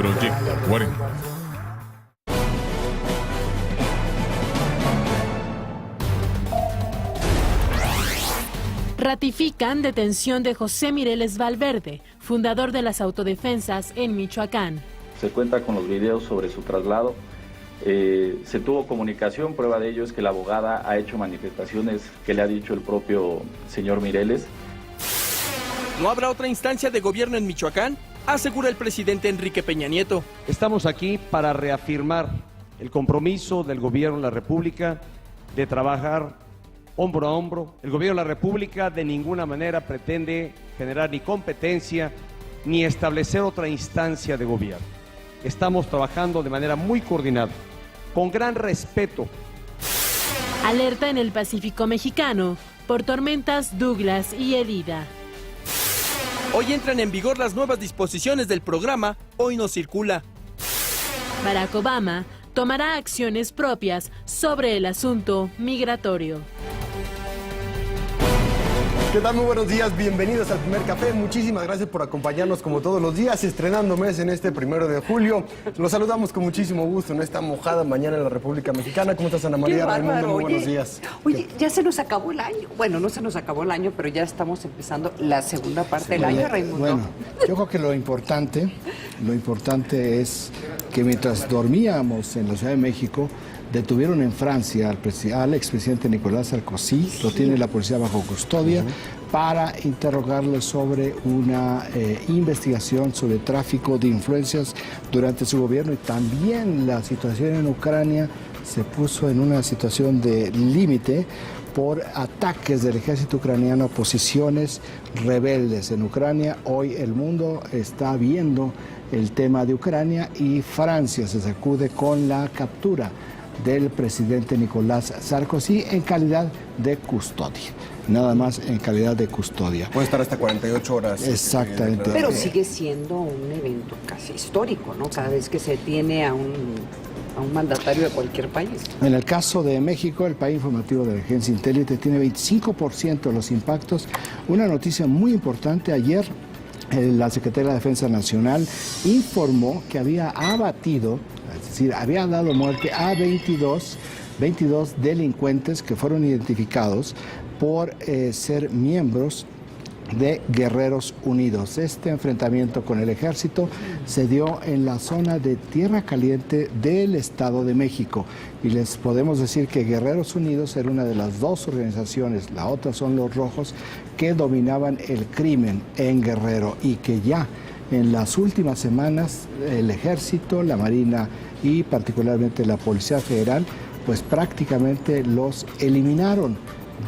Proyecto 40. Ratifican detención de José Mireles Valverde, fundador de las autodefensas en Michoacán. Se cuenta con los videos sobre su traslado. Se tuvo comunicación, prueba de ello es que la abogada ha hecho manifestaciones que le ha dicho el propio señor Mireles. ¿No habrá otra instancia de gobierno en Michoacán?, asegura el presidente Enrique Peña Nieto. Estamos aquí para reafirmar el compromiso del gobierno de la República de trabajar hombro a hombro. El gobierno de la República de ninguna manera pretende generar ni competencia ni establecer otra instancia de gobierno. Estamos trabajando de manera muy coordinada, con gran respeto. Alerta en el Pacífico mexicano por tormentas Douglas y Elida. Hoy entran en vigor las nuevas disposiciones del programa Hoy No Circula. Barack Obama tomará acciones propias sobre el asunto migratorio. ¿Qué tal? Muy buenos días, bienvenidos al Primer Café. Muchísimas gracias por acompañarnos como todos los días, estrenando mes en este 1 de julio. Los saludamos con muchísimo gusto en esta mojada mañana en la República Mexicana. ¿Cómo estás, Ana María? Raimundo, muy buenos días. Oye, ya se nos acabó el año. Bueno, no se nos acabó el año, pero ya estamos empezando la segunda parte del año, Raimundo. Bueno, yo creo que lo importante es que mientras dormíamos en la Ciudad de México, detuvieron en Francia al expresidente Nicolás Sarkozy, lo tiene la policía bajo custodia, para interrogarlo sobre una investigación sobre tráfico de influencias durante su gobierno, y también la situación en Ucrania se puso en una situación de límite por ataques del ejército ucraniano a posiciones rebeldes en Ucrania. Hoy el mundo está viendo el tema de Ucrania y Francia se sacude con la captura del presidente Nicolás Sarkozy en calidad de custodia. Nada más en calidad de custodia. Puede estar hasta 48 horas. Exactamente. Pero sigue siendo un evento casi histórico, ¿no? Cada vez que se tiene a un mandatario de cualquier país. En el caso de México, el país informativo de la agencia Intelite tiene 25% de los impactos. Una noticia muy importante: ayer la Secretaría de la Defensa Nacional informó que había abatido, es decir, había dado muerte a 22 delincuentes que fueron identificados por ser miembros de Guerreros Unidos. Este enfrentamiento con el ejército se dio en la zona de Tierra Caliente del Estado de México, y les podemos decir que Guerreros Unidos era una de las dos organizaciones, la otra son los Rojos, que dominaban el crimen en Guerrero, y que ya en las últimas semanas el ejército, la Marina y particularmente la Policía Federal pues prácticamente los eliminaron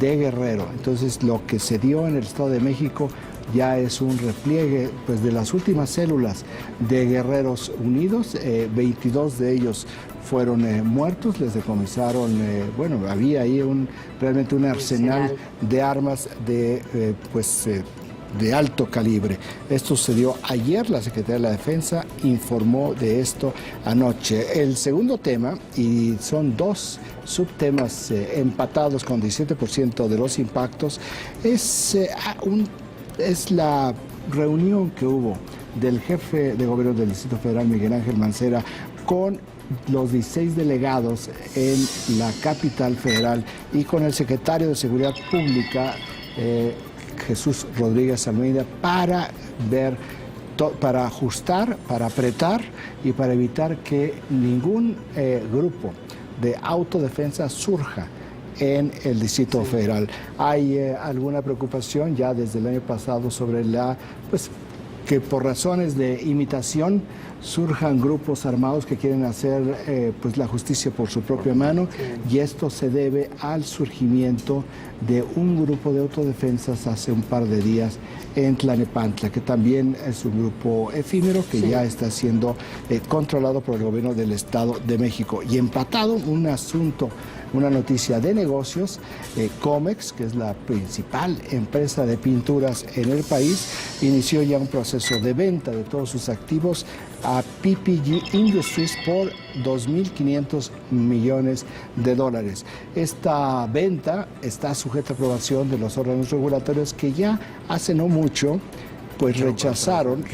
de Guerrero. Entonces lo que se dio en el Estado de México ya es un repliegue pues de las últimas células de Guerreros Unidos. 22 de ellos fueron muertos, les decomisaron, bueno, había ahí realmente un arsenal de armas de alto calibre. Esto se dio ayer, la Secretaría de la Defensa informó de esto anoche. El segundo tema, y son dos subtemas empatados con 17% de los impactos, es la reunión que hubo del jefe de gobierno del Distrito Federal, Miguel Ángel Mancera, con los 16 delegados en la capital federal y con el secretario de Seguridad Pública, Jesús Rodríguez Almeida, para para ajustar, para apretar y para evitar que ningún grupo de autodefensa surja en el Distrito Federal. Hay alguna preocupación ya desde el año pasado sobre que por razones de imitación surjan grupos armados que quieren hacer la justicia por su propia mano, y esto se debe al surgimiento de un grupo de autodefensas hace un par de días en Tlalnepantla, que también es un grupo efímero que ya está siendo controlado por el gobierno del Estado de México. Y empatado, una noticia de negocios: Comex, que es la principal empresa de pinturas en el país, inició ya un proceso de venta de todos sus activos a PPG Industries por $2.500 millones. Esta venta está sujeta a aprobación de los órganos regulatorios que ya hace no mucho pues rechazaron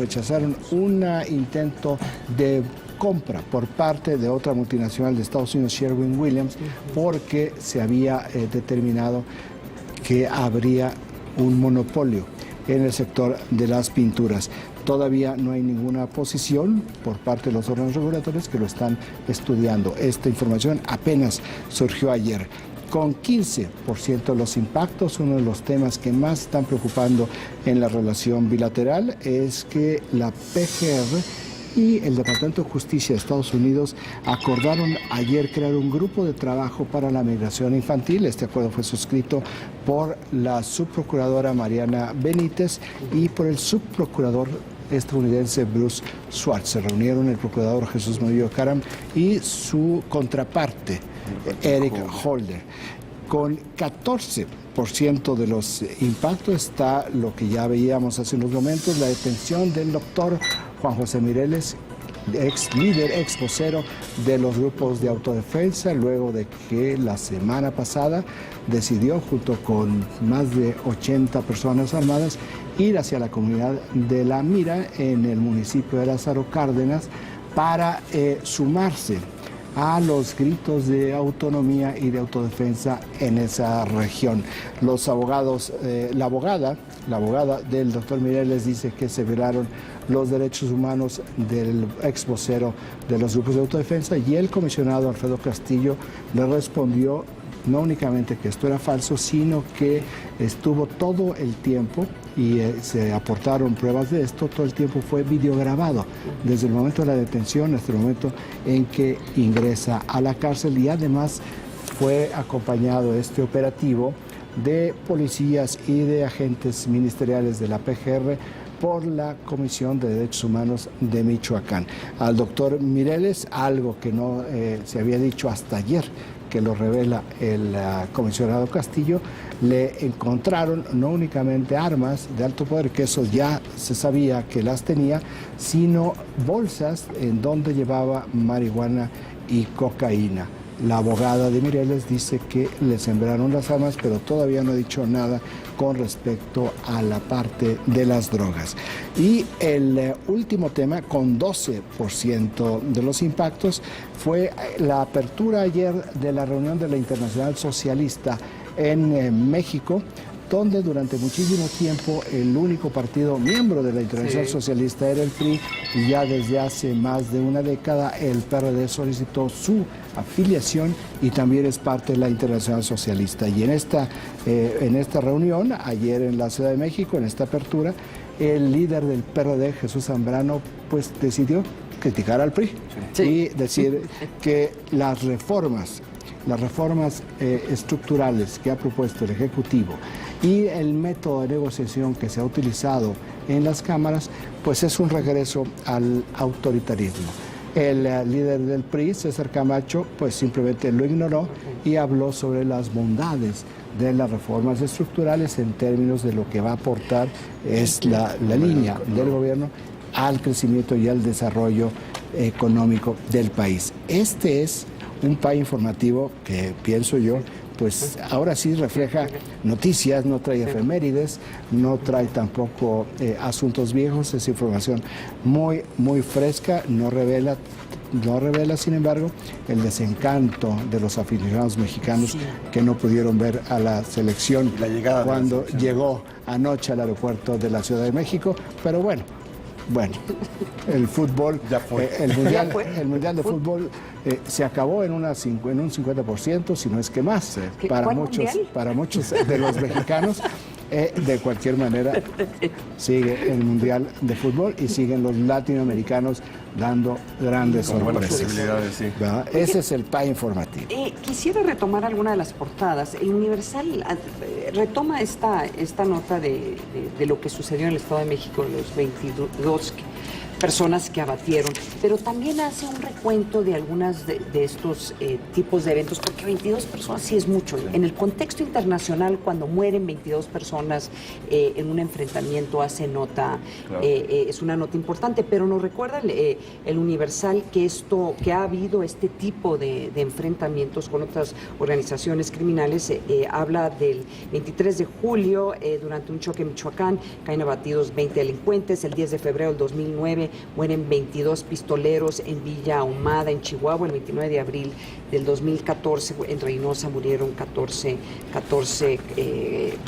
un intento de compra por parte de otra multinacional de Estados Unidos, Sherwin-Williams, porque se había determinado que habría un monopolio en el sector de las pinturas. Todavía no hay ninguna posición por parte de los órganos regulatorios que lo están estudiando. Esta información apenas surgió ayer. Con 15% de los impactos, uno de los temas que más están preocupando en la relación bilateral es que la PGR y el Departamento de Justicia de Estados Unidos acordaron ayer crear un grupo de trabajo para la migración infantil. Este acuerdo fue suscrito por la subprocuradora Mariana Benítez y por el subprocurador estadounidense Bruce Schwartz. Se reunieron el procurador Jesús Murillo Caram y su contraparte, Eric Holder. Con 14% de los impactos está lo que ya veíamos hace unos momentos, la detención del doctor Juan José Mireles, ex líder, ex vocero de los grupos de autodefensa, luego de que la semana pasada decidió, junto con más de 80 personas armadas, ir hacia la comunidad de La Mira, en el municipio de Lázaro Cárdenas, para sumarse a los gritos de autonomía y de autodefensa en esa región. Los abogados, la abogada del doctor Mireles dice que se violaron los derechos humanos del ex vocero de los grupos de autodefensa, y el comisionado Alfredo Castillo le respondió no únicamente que esto era falso, sino que estuvo todo el tiempo, y se aportaron pruebas de esto, todo el tiempo fue videograbado, desde el momento de la detención hasta el momento en que ingresa a la cárcel, y además fue acompañado este operativo de policías y de agentes ministeriales de la PGR por la Comisión de Derechos Humanos de Michoacán. Al doctor Mireles, algo que no se había dicho hasta ayer, que lo revela el comisionado Castillo, le encontraron no únicamente armas de alto poder, que eso ya se sabía que las tenía, sino bolsas en donde llevaba marihuana y cocaína. La abogada de Mireles dice que le sembraron las armas, pero todavía no ha dicho nada con respecto a la parte de las drogas. Y el último tema, con 12% de los impactos, fue la apertura ayer de la reunión de la Internacional Socialista en México, donde durante muchísimo tiempo el único partido miembro de la Internacional Socialista era el PRI, y ya desde hace más de una década el PRD solicitó su afiliación y también es parte de la Internacional Socialista. Y en esta reunión, ayer en la Ciudad de México, en esta apertura, el líder del PRD, Jesús Zambrano, pues decidió criticar al PRI y decir que las reformas estructurales que ha propuesto el Ejecutivo y el método de negociación que se ha utilizado en las cámaras, pues es un regreso al autoritarismo. El líder del PRI, César Camacho, pues simplemente lo ignoró y habló sobre las bondades de las reformas estructurales en términos de lo que va a aportar es la línea del gobierno al crecimiento y al desarrollo económico del país. Este es un PAE informativo que, pienso yo, pues ahora sí refleja noticias, no trae efemérides, no trae tampoco asuntos viejos, es información muy, muy fresca, no revela, sin embargo, el desencanto de los aficionados mexicanos que no pudieron ver a la selección cuando llegó anoche al aeropuerto de la Ciudad de México, pero bueno, el fútbol, el mundial de fútbol se acabó en un 50%, si no es que más, para muchos de los mexicanos. De cualquier manera, sigue el mundial de fútbol y siguen los latinoamericanos dando grandes sorpresas. Ese es el PAE informativo. Quisiera retomar alguna de las portadas. El Universal retoma esta nota de lo que sucedió en el Estado de México, los 22 personas que abatieron, pero también hace un recuento de algunas de estos tipos de eventos, porque 22 personas sí es mucho. En el contexto internacional, cuando mueren 22 personas en un enfrentamiento, hace nota, claro. Es una nota importante, pero nos recuerda el Universal que ha habido este tipo de enfrentamientos con otras organizaciones criminales. Habla del 23 de julio, durante un choque en Michoacán, caen abatidos 20 delincuentes. El 10 de febrero del 2009 mueren 22 pistoleros en Villa Ahumada, en Chihuahua. El 29 de abril del 2014 en Reynosa murieron 14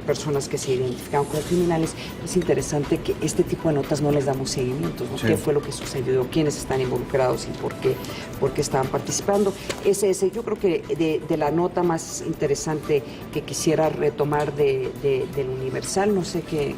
personas que se identificaron como criminales. Es interesante que este tipo de notas no les damos seguimiento, ¿no? Sí. ¿Qué fue lo que sucedió? ¿Quiénes están involucrados y por qué estaban participando? Yo creo que de la nota más interesante que quisiera retomar del Universal, no sé qué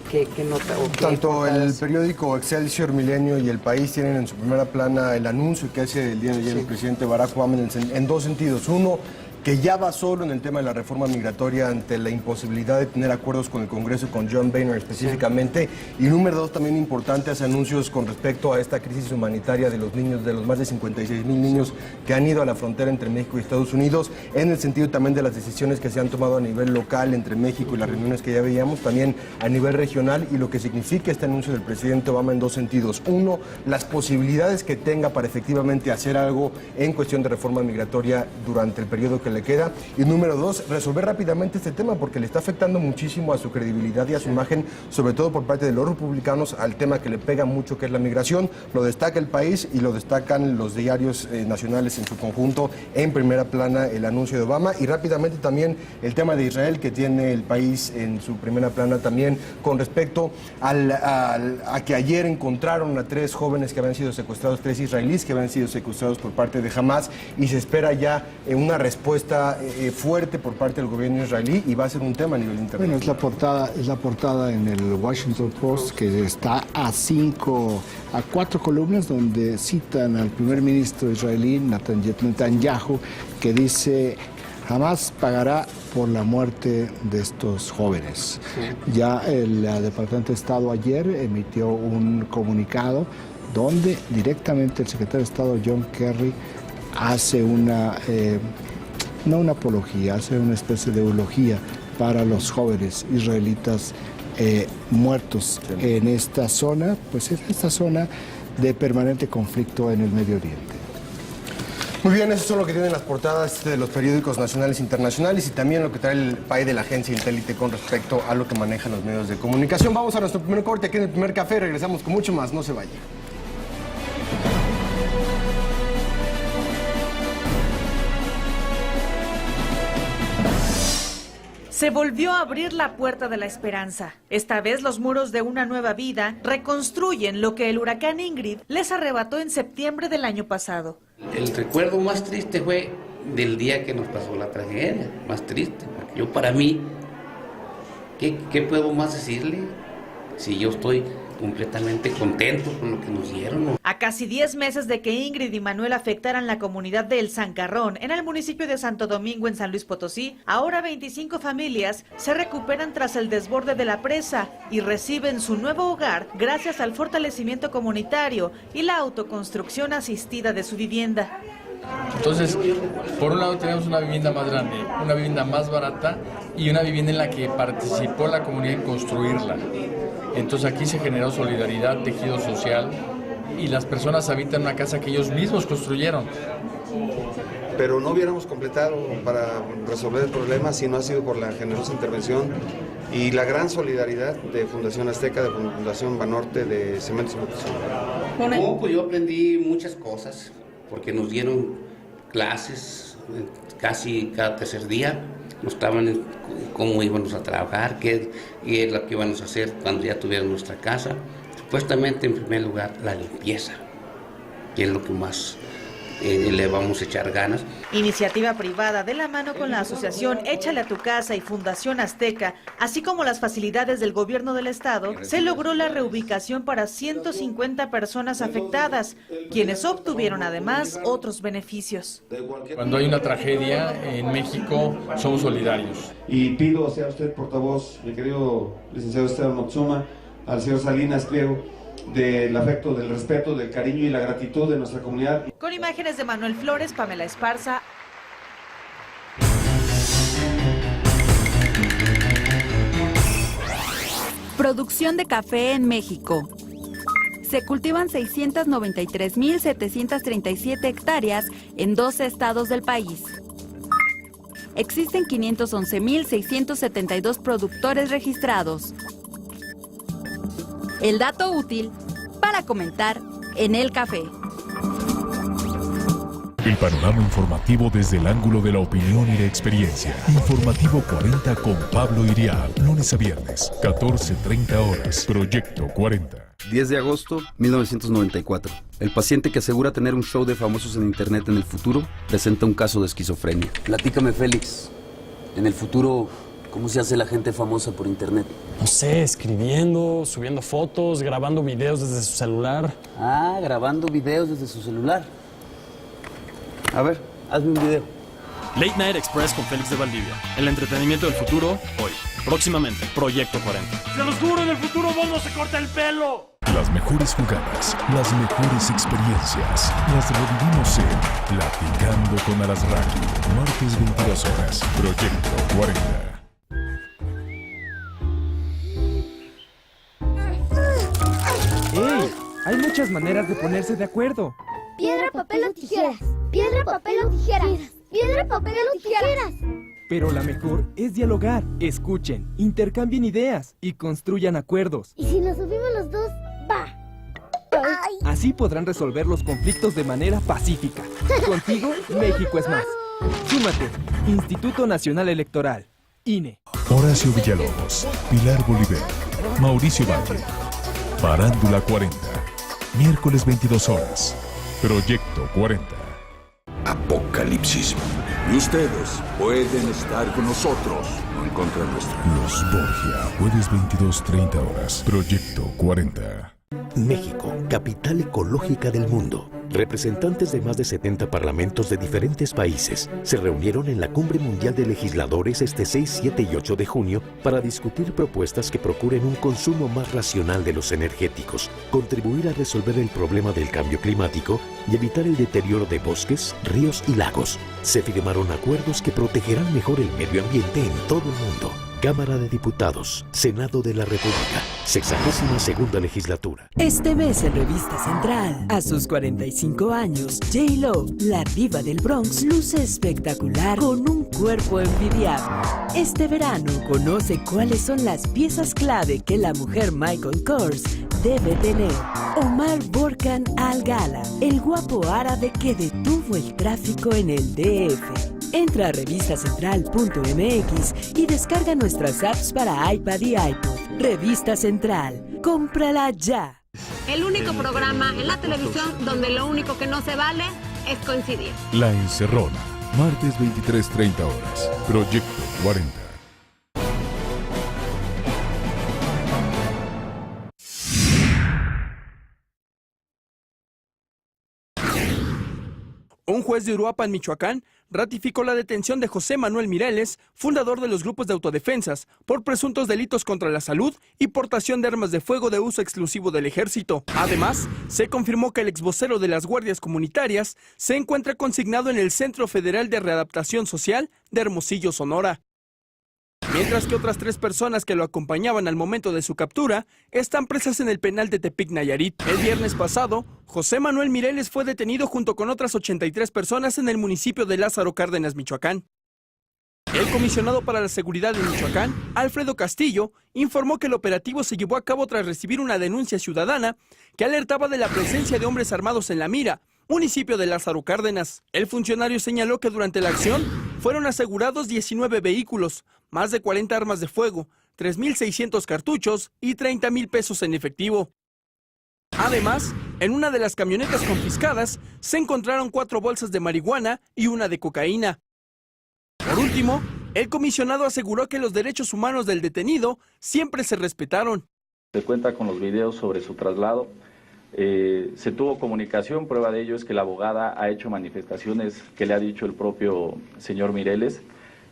nota o qué. Tanto el periódico Excelsior, Milenio y El País tienen en su primera plana el anuncio que hace el día de ayer el presidente Barack Obama en dos sentidos. Uno, que ya va solo en el tema de la reforma migratoria ante la imposibilidad de tener acuerdos con el Congreso, con John Boehner específicamente. Sí. Y número dos, también importante, hace anuncios con respecto a esta crisis humanitaria de los niños, de los más de 56,000 niños que han ido a la frontera entre México y Estados Unidos, en el sentido también de las decisiones que se han tomado a nivel local entre México y las reuniones que ya veíamos, también a nivel regional, y lo que significa este anuncio del presidente Obama en dos sentidos. Uno, las posibilidades que tenga para efectivamente hacer algo en cuestión de reforma migratoria durante el periodo que le queda, y número dos, resolver rápidamente este tema porque le está afectando muchísimo a su credibilidad y a su imagen, sobre todo por parte de los republicanos, al tema que le pega mucho, que es la migración. Lo destaca El País y lo destacan los diarios nacionales en su conjunto, en primera plana el anuncio de Obama, y rápidamente también el tema de Israel, que tiene El País en su primera plana también, con respecto a que ayer encontraron a 3 jóvenes que habían sido secuestrados, 3 israelíes que habían sido secuestrados por parte de Hamas, y se espera ya una respuesta fuerte por parte del gobierno israelí, y va a ser un tema a nivel internacional. Bueno, es la portada en el Washington Post, que está a 4 columnas, donde citan al primer ministro israelí Netanyahu, que dice: jamás pagará por la muerte de estos jóvenes. Sí. Ya el Departamento de Estado ayer emitió un comunicado donde directamente el secretario de Estado John Kerry hace no una apología, hace una especie de eulogía para los jóvenes israelitas muertos en esta zona, pues es esta zona de permanente conflicto en el Medio Oriente. Muy bien, eso es lo que tienen las portadas de los periódicos nacionales e internacionales, y también lo que trae el país de la agencia Intélite con respecto a lo que manejan los medios de comunicación. Vamos a nuestro primer corte aquí en el primer café, regresamos con mucho más, no se vaya. Se volvió a abrir la puerta de la esperanza. Esta vez los muros de una nueva vida reconstruyen lo que el huracán Ingrid les arrebató en septiembre del año pasado. El recuerdo más triste fue del día que nos pasó la tragedia, más triste. Yo, para mí, ¿qué puedo más decirle? Si yo estoy completamente contento con lo que nos dieron. A casi 10 meses de que Ingrid y Manuel afectaran la comunidad de El Zancarrón, en el municipio de Santo Domingo, en San Luis Potosí, ahora 25 familias se recuperan tras el desborde de la presa y reciben su nuevo hogar gracias al fortalecimiento comunitario y la autoconstrucción asistida de su vivienda. Entonces, por un lado tenemos una vivienda más grande, una vivienda más barata y una vivienda en la que participó la comunidad en construirla. Entonces aquí se generó solidaridad, tejido social, y las personas habitan una casa que ellos mismos construyeron. Pero no hubiéramos completado para resolver el problema si no ha sido por la generosa intervención y la gran solidaridad de Fundación Azteca, de Fundación Banorte, de Cementos Moctezuma. Poco, yo aprendí muchas cosas, porque nos dieron clases casi cada tercer día. Nos estaban cómo íbamos a trabajar, qué es lo que íbamos a hacer cuando ya tuviéramos nuestra casa. Supuestamente, en primer lugar, la limpieza, que es lo que más le vamos a echar ganas. Iniciativa privada de la mano con la asociación Échale a tu Casa y Fundación Azteca, así como las facilidades del gobierno del estado, se logró la reubicación para 150 personas afectadas, quienes obtuvieron además otros beneficios. Cuando hay una tragedia en México, somos solidarios. Y pido, sea usted portavoz, mi querido licenciado Esteban Moctezuma, al señor Salinas Pliego, del afecto, del respeto, del cariño y la gratitud de nuestra comunidad. Con imágenes de Manuel Flores, Pamela Esparza. Producción de café en México. Se cultivan 693.737 hectáreas en 12 estados del país. Existen 511.672 productores registrados. El dato útil para comentar en el café. El panorama informativo desde el ángulo de la opinión y la experiencia. Informativo 40 con Pablo Iriar. Lunes a viernes, 14:30 horas. Proyecto 40. 10 de agosto, 1994. El paciente que asegura tener un show de famosos en internet en el futuro presenta un caso de esquizofrenia. Platícame, Félix. En el futuro, ¿cómo se hace la gente famosa por internet? No sé, escribiendo, subiendo fotos, grabando videos desde su celular. Ah, grabando videos desde su celular. A ver, hazme un video. Late Night Express con Félix de Valdivia. El entretenimiento del futuro, hoy. Próximamente, Proyecto 40. ¡Se los juro, en el futuro vos no se corta el pelo! Las mejores jugadas, las mejores experiencias, las revivimos en Platicando con Alasraqui. Martes 22 horas. Proyecto 40. ¡Ey! Hay muchas maneras de ponerse de acuerdo. Piedra, papel o tijeras. Piedra, papel o tijeras. Piedra, papel o tijeras. Pero la mejor es dialogar. Escuchen, intercambien ideas y construyan acuerdos. ¿Y si nos subimos los dos? Va. Ay. Así podrán resolver los conflictos de manera pacífica. Contigo, México es más. Súmate. Instituto Nacional Electoral. INE. Horacio Villalobos, Pilar Bolívar, Mauricio Valle. Farándula 40. Miércoles 22 horas. Proyecto 40. Apocalipsis. Y ustedes pueden estar con nosotros, no en contra nuestra. Los Borgia, jueves 22:30 horas. Proyecto 40. México, capital ecológica del mundo. Representantes de más de 70 parlamentos de diferentes países se reunieron en la Cumbre Mundial de Legisladores este 6, 7 y 8 de junio para discutir propuestas que procuren un consumo más racional de los energéticos, contribuir a resolver el problema del cambio climático y evitar el deterioro de bosques, ríos y lagos. Se firmaron acuerdos que protegerán mejor el medio ambiente en todo el mundo. Cámara de Diputados, Senado de la República, 62ª legislatura. Este mes en Revista Central, a sus 45 años, J-Lo, la diva del Bronx, luce espectacular con un cuerpo envidiable. Este verano, conoce cuáles son las piezas clave que la mujer Michael Kors debe tener. Omar Borkan Al-Gala, el guapo árabe que detuvo el tráfico en el DF. Entra a revistacentral.mx y descarga nuestras apps para iPad y iPod. Revista Central, cómprala ya. El único programa en la televisión donde lo único que no se vale es coincidir. La Encerrona, martes 23:30 horas. Proyecto 40. Un juez de Uruapan, Michoacán, ratificó la detención de José Manuel Mireles, fundador de los grupos de autodefensas, por presuntos delitos contra la salud y portación de armas de fuego de uso exclusivo del ejército. Además, se confirmó que el exvocero de las guardias comunitarias se encuentra consignado en el Centro Federal de Readaptación Social de Hermosillo, Sonora. Mientras que otras 3 personas que lo acompañaban al momento de su captura están presas en el penal de Tepic, Nayarit. El viernes pasado, José Manuel Mireles fue detenido junto con otras 83 personas en el municipio de Lázaro Cárdenas, Michoacán. El comisionado para la seguridad de Michoacán, Alfredo Castillo, informó que el operativo se llevó a cabo tras recibir una denuncia ciudadana que alertaba de la presencia de hombres armados en La Mira, municipio de Lázaro Cárdenas. El funcionario señaló que durante la acción fueron asegurados 19 vehículos, más de 40 armas de fuego, 3,600 cartuchos y 30,000 pesos en efectivo. Además, en una de las camionetas confiscadas se encontraron 4 bolsas de marihuana y una de cocaína. Por último, el comisionado aseguró que los derechos humanos del detenido siempre se respetaron. Se cuenta con los videos sobre su traslado. Se tuvo comunicación, prueba de ello es que la abogada ha hecho manifestaciones que le ha dicho el propio señor Mireles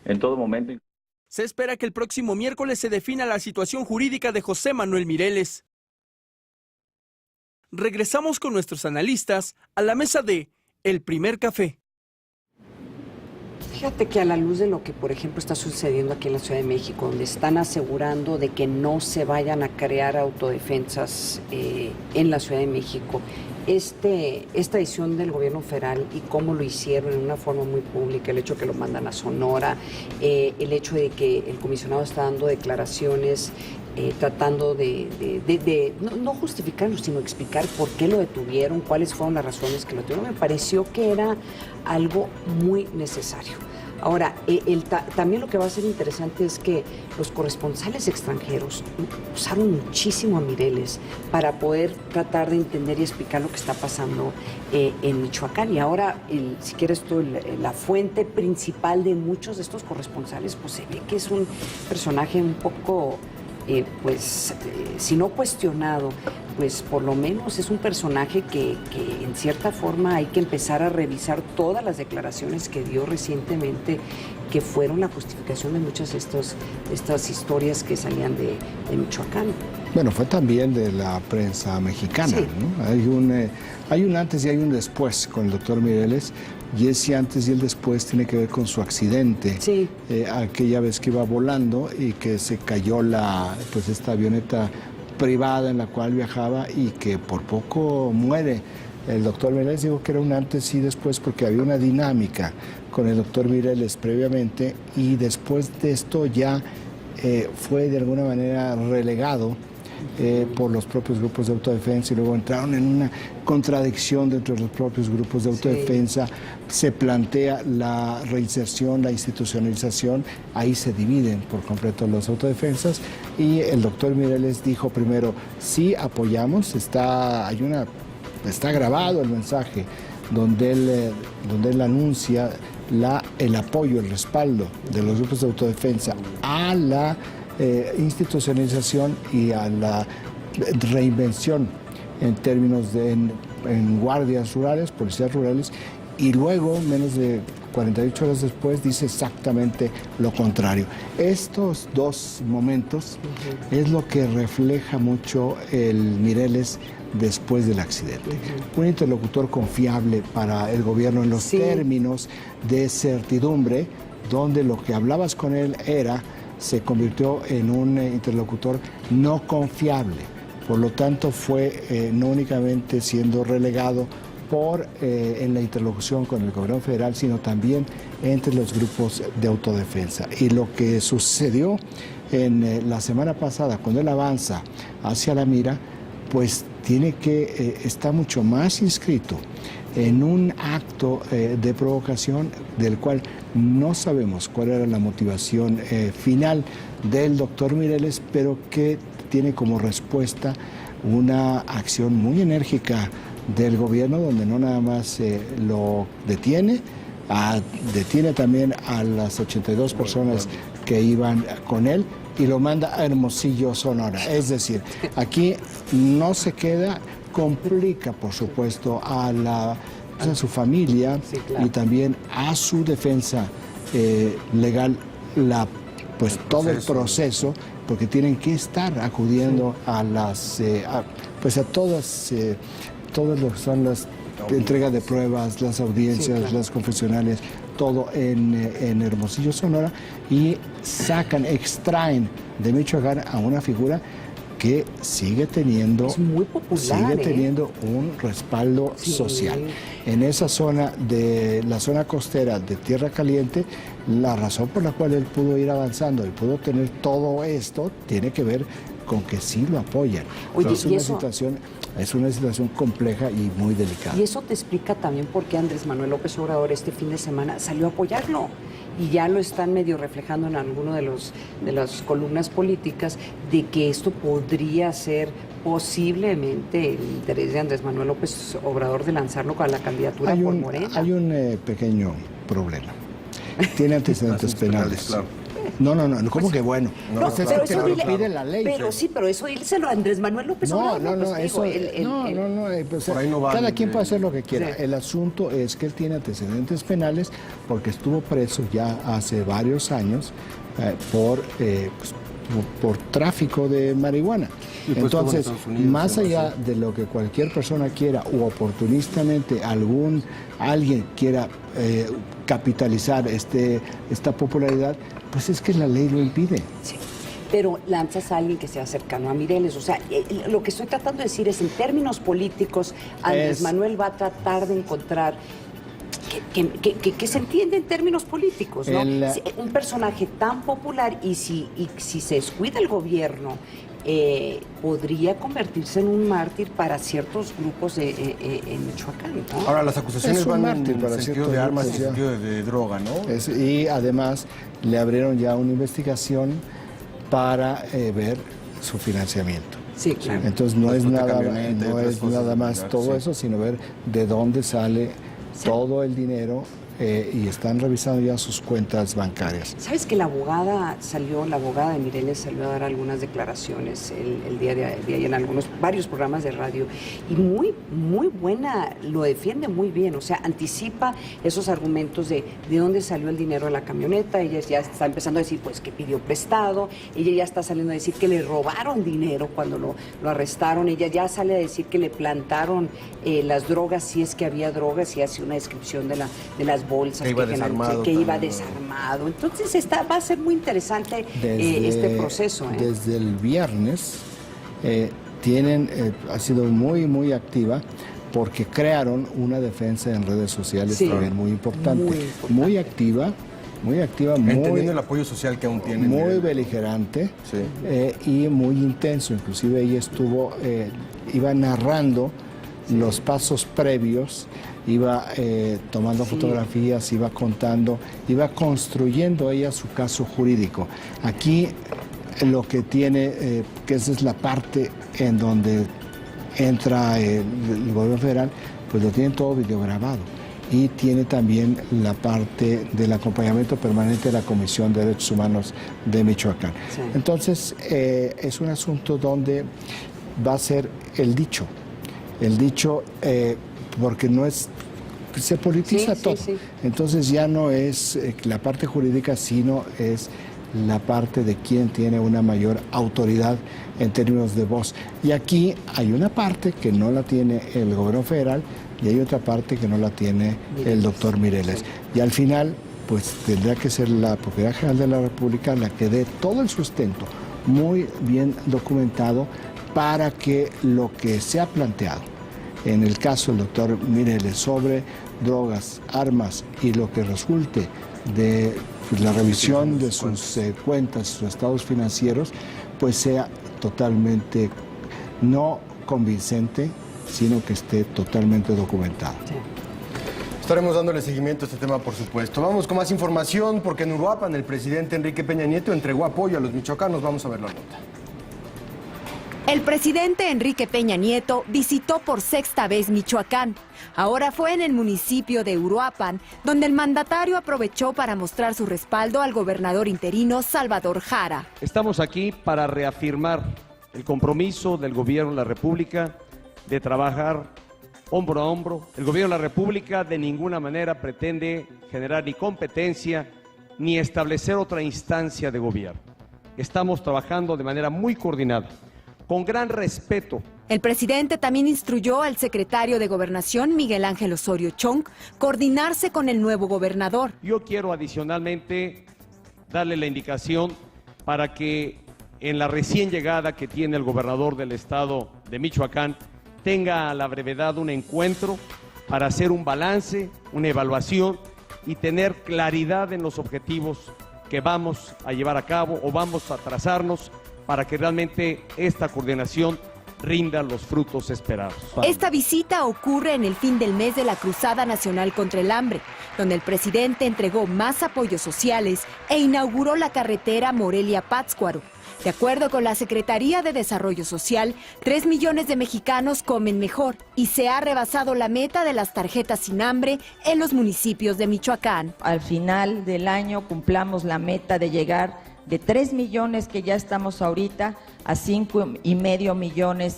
en todo momento. Se espera que el próximo miércoles se defina la situación jurídica de José Manuel Mireles. regresamos con nuestros analistas a la mesa de El Primer Café. Fíjate que a la luz de lo que, por ejemplo, está sucediendo aquí en la Ciudad de México, donde están asegurando de que no se vayan a crear autodefensas en la Ciudad de México, esta decisión del gobierno federal y cómo lo hicieron en una forma muy pública, el hecho de que lo mandan a Sonora, el hecho de que el comisionado está dando declaraciones tratando de no justificarlo, sino explicar por qué lo detuvieron, cuáles fueron las razones que lo detuvieron, me pareció que era algo muy necesario. Ahora, también lo que va a ser interesante es que los corresponsales extranjeros usaron muchísimo a Mireles para poder tratar de entender y explicar lo que está pasando en Michoacán. Y ahora, si quieres tú, la fuente principal de muchos de estos corresponsales, pues se ve que es un personaje un poco, si no cuestionado, pues por lo menos es un personaje que en cierta forma hay que empezar a revisar todas las declaraciones que dio recientemente, que fueron la justificación de muchas de estas historias que salían de Michoacán. Bueno, fue también de la prensa mexicana, sí, ¿no? Hay un antes y hay un después con el doctor Mireles, y ese antes y el después tiene que ver con su accidente, sí, aquella vez que iba volando y que se cayó esta avioneta privada en la cual viajaba y que por poco muere. El doctor Mireles dijo que era un antes y después porque había una dinámica con el doctor Mireles previamente, y después de esto ya fue de alguna manera relegado por los propios grupos de autodefensa, y luego entraron en una contradicción dentro de los propios grupos de autodefensa. Sí. Se plantea la reinserción, la institucionalización, ahí se dividen por completo los autodefensas, y el doctor Mireles dijo primero, sí apoyamos, está grabado el mensaje donde él anuncia el apoyo, el respaldo de los grupos de autodefensa a la institucionalización y a la reinvención en términos en guardias rurales, policías rurales, y luego, menos de 48 horas después, dice exactamente lo contrario. Estos dos momentos es lo que refleja mucho el Mireles después del accidente. Un interlocutor confiable para el gobierno en los términos de certidumbre, donde lo que hablabas con él se convirtió en un interlocutor no confiable. Por lo tanto, fue no únicamente siendo relegado en la interlocución con el gobierno federal, sino también entre los grupos de autodefensa. Y lo que sucedió en la semana pasada, cuando él avanza hacia la mira, pues está mucho más inscrito en un acto de provocación del cual no sabemos cuál era la motivación final del doctor Mireles, pero que tiene como respuesta una acción muy enérgica del gobierno, donde no nada más lo detiene, detiene también a las 82 personas que iban con él y lo manda a Hermosillo, Sonora. Es decir, aquí no se queda, complica por supuesto a su familia, sí, claro, y también a su defensa legal, todo el proceso, porque tienen que estar acudiendo a todas lo que son las entregas de pruebas, las audiencias, sí, claro, las confesionales, todo en Hermosillo, Sonora, y extraen de Michoacán a una figura que sigue teniendo un respaldo social. En esa zona la zona costera de Tierra Caliente, la razón por la cual él pudo ir avanzando y pudo tener todo esto tiene que ver con que sí lo apoyan. Oye, es una situación compleja y muy delicada. Y eso te explica también por qué Andrés Manuel López Obrador este fin de semana salió a apoyarlo. Y ya lo están medio reflejando en alguno de las columnas políticas, de que esto podría ser posiblemente el interés de Andrés Manuel López Obrador de lanzarlo a la candidatura por Morena. Hay un pequeño problema. Tiene antecedentes penales. Claro. No, ¿cómo que bueno? No, pero eso lo pide la ley. Pero eso díselo a Andrés Manuel López Obrador. Cada quien puede hacer lo que quiera. Sí. El asunto es que él tiene antecedentes penales porque estuvo preso ya hace varios años por por tráfico de marihuana. Pues, entonces, Unidos, más allá de lo que cualquier persona quiera o oportunistamente alguien quiera capitalizar esta popularidad, pues es que la ley lo impide. Sí. Pero lanzas a alguien que sea cercano a Mireles. O sea, lo que estoy tratando de decir es, en términos políticos, Andrés Manuel va a tratar de encontrar que se entiende en términos políticos, ¿no? Un personaje tan popular y si se descuida el gobierno, podría convertirse en un mártir para ciertos grupos en Michoacán, ¿no? Ahora, las acusaciones van en para el sentido de armas y en sentido de droga, ¿no? Y además le abrieron ya una investigación para ver su financiamiento. Sí, claro. Entonces no es nada más todo eso, sino ver de dónde sale todo el dinero, y están revisando ya sus cuentas bancarias. ¿Sabes que la abogada de Mireles salió a dar algunas declaraciones el día de ayer en varios programas de radio, y muy buena, lo defiende muy bien, o sea, anticipa esos argumentos de dónde salió el dinero de la camioneta. Ella ya está empezando a decir pues que pidió prestado, ella ya está saliendo a decir que le robaron dinero cuando lo arrestaron, ella ya sale a decir que le plantaron las drogas, si es que había drogas, y hace una descripción de las bolsas que iba desarmado. Entonces va a ser muy interesante este proceso. Desde el viernes ha sido muy activa, porque crearon una defensa en redes sociales también muy importante, muy activa, entendiendo el apoyo social que aún tiene, muy beligerante, y muy intenso. Inclusive ella iba narrando los pasos previos, iba tomando fotografías, iba contando, iba construyendo ella su caso jurídico. Aquí lo que tiene, que esa es la parte en donde entra el gobierno federal, pues lo tienen todo videograbado. Y tiene también la parte del acompañamiento permanente de la Comisión de Derechos Humanos de Michoacán. Sí. Entonces, es un asunto donde va a ser el dicho, porque se politiza todo. Sí. Entonces ya no es la parte jurídica, sino es la parte de quien tiene una mayor autoridad en términos de voz. Y aquí hay una parte que no la tiene el gobierno federal y hay otra parte que no la tiene el doctor Mireles. Y al final, pues tendrá que ser la Procuraduría General de la República la que dé todo el sustento muy bien documentado para que lo que se ha planteado en el caso del doctor Mireles sobre drogas, armas y lo que resulte de la revisión de sus cuentas, sus estados financieros, pues sea totalmente no convincente, sino que esté totalmente documentado. Sí. Estaremos dándole seguimiento a este tema, por supuesto. Vamos con más información, porque en Uruapan el presidente Enrique Peña Nieto entregó apoyo a los michoacanos. Vamos a ver la nota. El presidente Enrique Peña Nieto visitó por sexta vez Michoacán. Ahora fue en el municipio de Uruapan, donde el mandatario aprovechó para mostrar su respaldo al gobernador interino Salvador Jara. Estamos aquí para reafirmar el compromiso del gobierno de la República de trabajar hombro a hombro. El gobierno de la República de ninguna manera pretende generar ni competencia ni establecer otra instancia de gobierno. Estamos trabajando de manera muy coordinada, con gran respeto. El presidente también instruyó al secretario de Gobernación, Miguel Ángel Osorio Chong, coordinarse con el nuevo gobernador. Yo quiero adicionalmente darle la indicación para que en la recién llegada que tiene el gobernador del estado de Michoacán, tenga a la brevedad un encuentro para hacer un balance, una evaluación y tener claridad en los objetivos que vamos a llevar a cabo o vamos a trazarnos para que realmente esta coordinación rinda los frutos esperados. Esta visita ocurre en el fin del mes de la Cruzada Nacional contra el Hambre, donde el presidente entregó más apoyos sociales e inauguró la carretera Morelia-Pátzcuaro. De acuerdo con la Secretaría de Desarrollo Social, 3 millones de mexicanos comen mejor y se ha rebasado la meta de las tarjetas sin hambre en los municipios de Michoacán. Al final del año cumplamos la meta de llegar de 3 millones que ya estamos ahorita a 5,5 millones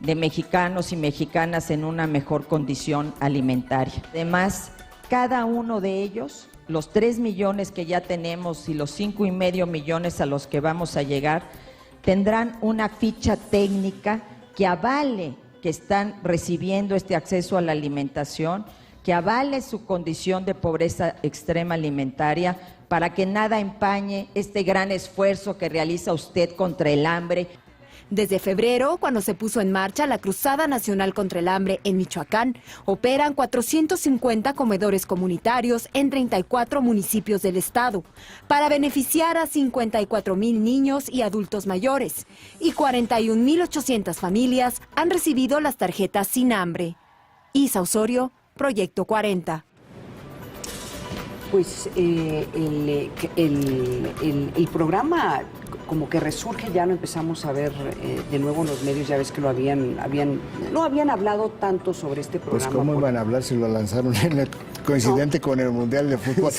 de mexicanos y mexicanas en una mejor condición alimentaria. Además, cada uno de ellos los 3 millones que ya tenemos y los 5,5 millones a los que vamos a llegar, tendrán una ficha técnica que avale que están recibiendo este acceso a la alimentación, que avale su condición de pobreza extrema alimentaria, para que nada empañe este gran esfuerzo que realiza usted contra el hambre. Desde febrero, cuando se puso en marcha la Cruzada Nacional contra el Hambre en Michoacán, operan 450 comedores comunitarios en 34 municipios del estado, para beneficiar a 54,000 niños y adultos mayores, y 41,800 familias han recibido las tarjetas Sin Hambre. Isa Osorio, Proyecto 40. Pues el programa como que resurge, ya lo empezamos a ver de nuevo en los medios, ya ves que no habían hablado tanto sobre este programa. Pues cómo iban a hablar si lo lanzaron coincidente con el Mundial de Fútbol.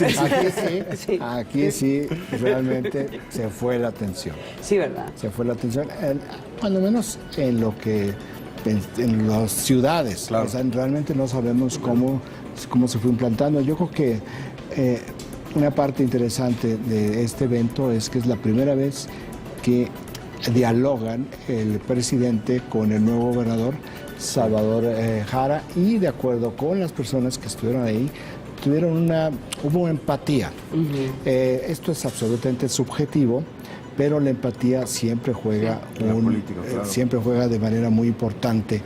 Aquí sí, realmente se fue la atención. Sí, ¿verdad? Se fue la atención, cuando menos en lo que en las ciudades. Claro. O sea, realmente no sabemos cómo se fue implantando. Yo creo que una parte interesante de este evento es que es la primera vez que dialogan el presidente con el nuevo gobernador Salvador Jara, y de acuerdo con las personas que estuvieron ahí, hubo empatía. Esto es absolutamente subjetivo, pero la empatía siempre juega siempre juega de manera muy importante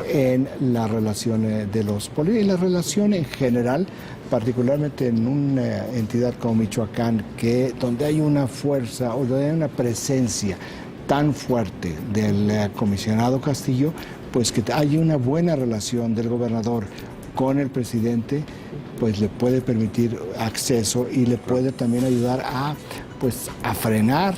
en la relación de los políticos y la relación en general, particularmente en una entidad como Michoacán, donde hay una fuerza o donde hay una presencia tan fuerte del comisionado Castillo, pues que haya una buena relación del gobernador con el presidente, pues le puede permitir acceso y le puede también ayudar a frenar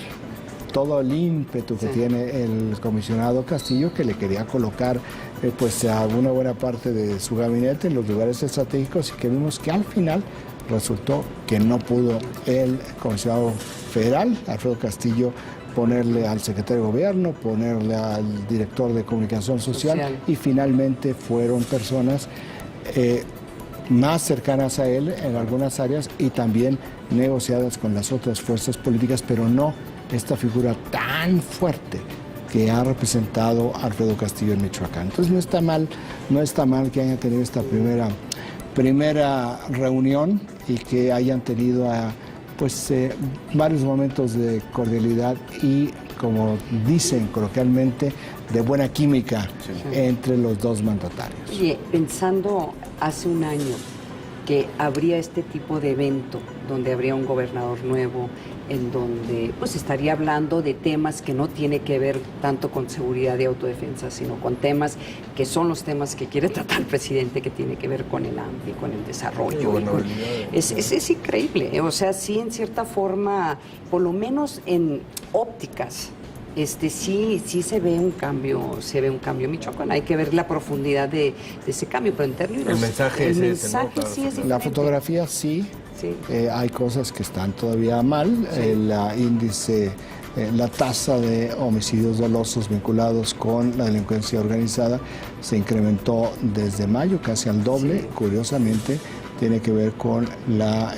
todo el ímpetu que tiene el comisionado Castillo, que le quería colocar a una buena parte de su gabinete en los lugares estratégicos, y que vimos que al final resultó que no pudo el comisionado federal, Alfredo Castillo, ponerle al secretario de gobierno, ponerle al director de comunicación social. Y finalmente fueron personas más cercanas a él en algunas áreas y también negociadas con las otras fuerzas políticas, pero no esta figura tan fuerte que ha representado Alfredo Castillo en Michoacán. Entonces no está mal que hayan tenido esta primera reunión y que hayan tenido varios momentos de cordialidad y, como dicen coloquialmente, de buena química entre los dos mandatarios. Oye, pensando hace un año que habría este tipo de evento, donde habría un gobernador nuevo, en donde estaría hablando de temas que no tiene que ver tanto con seguridad y autodefensa, sino con temas que son los temas que quiere tratar el presidente, que tiene que ver con el hambre, con el desarrollo. Es increíble, o sea, sí, en cierta forma, por lo menos en ópticas, sí se ve un cambio en Michoacán. Hay que ver la profundidad de ese cambio, pero en términos... El mensaje sí es diferente. La fotografía sí. Hay cosas que están todavía mal. El índice, la tasa de homicidios dolosos vinculados con la delincuencia organizada se incrementó desde mayo casi al doble. Curiosamente, tiene que ver con la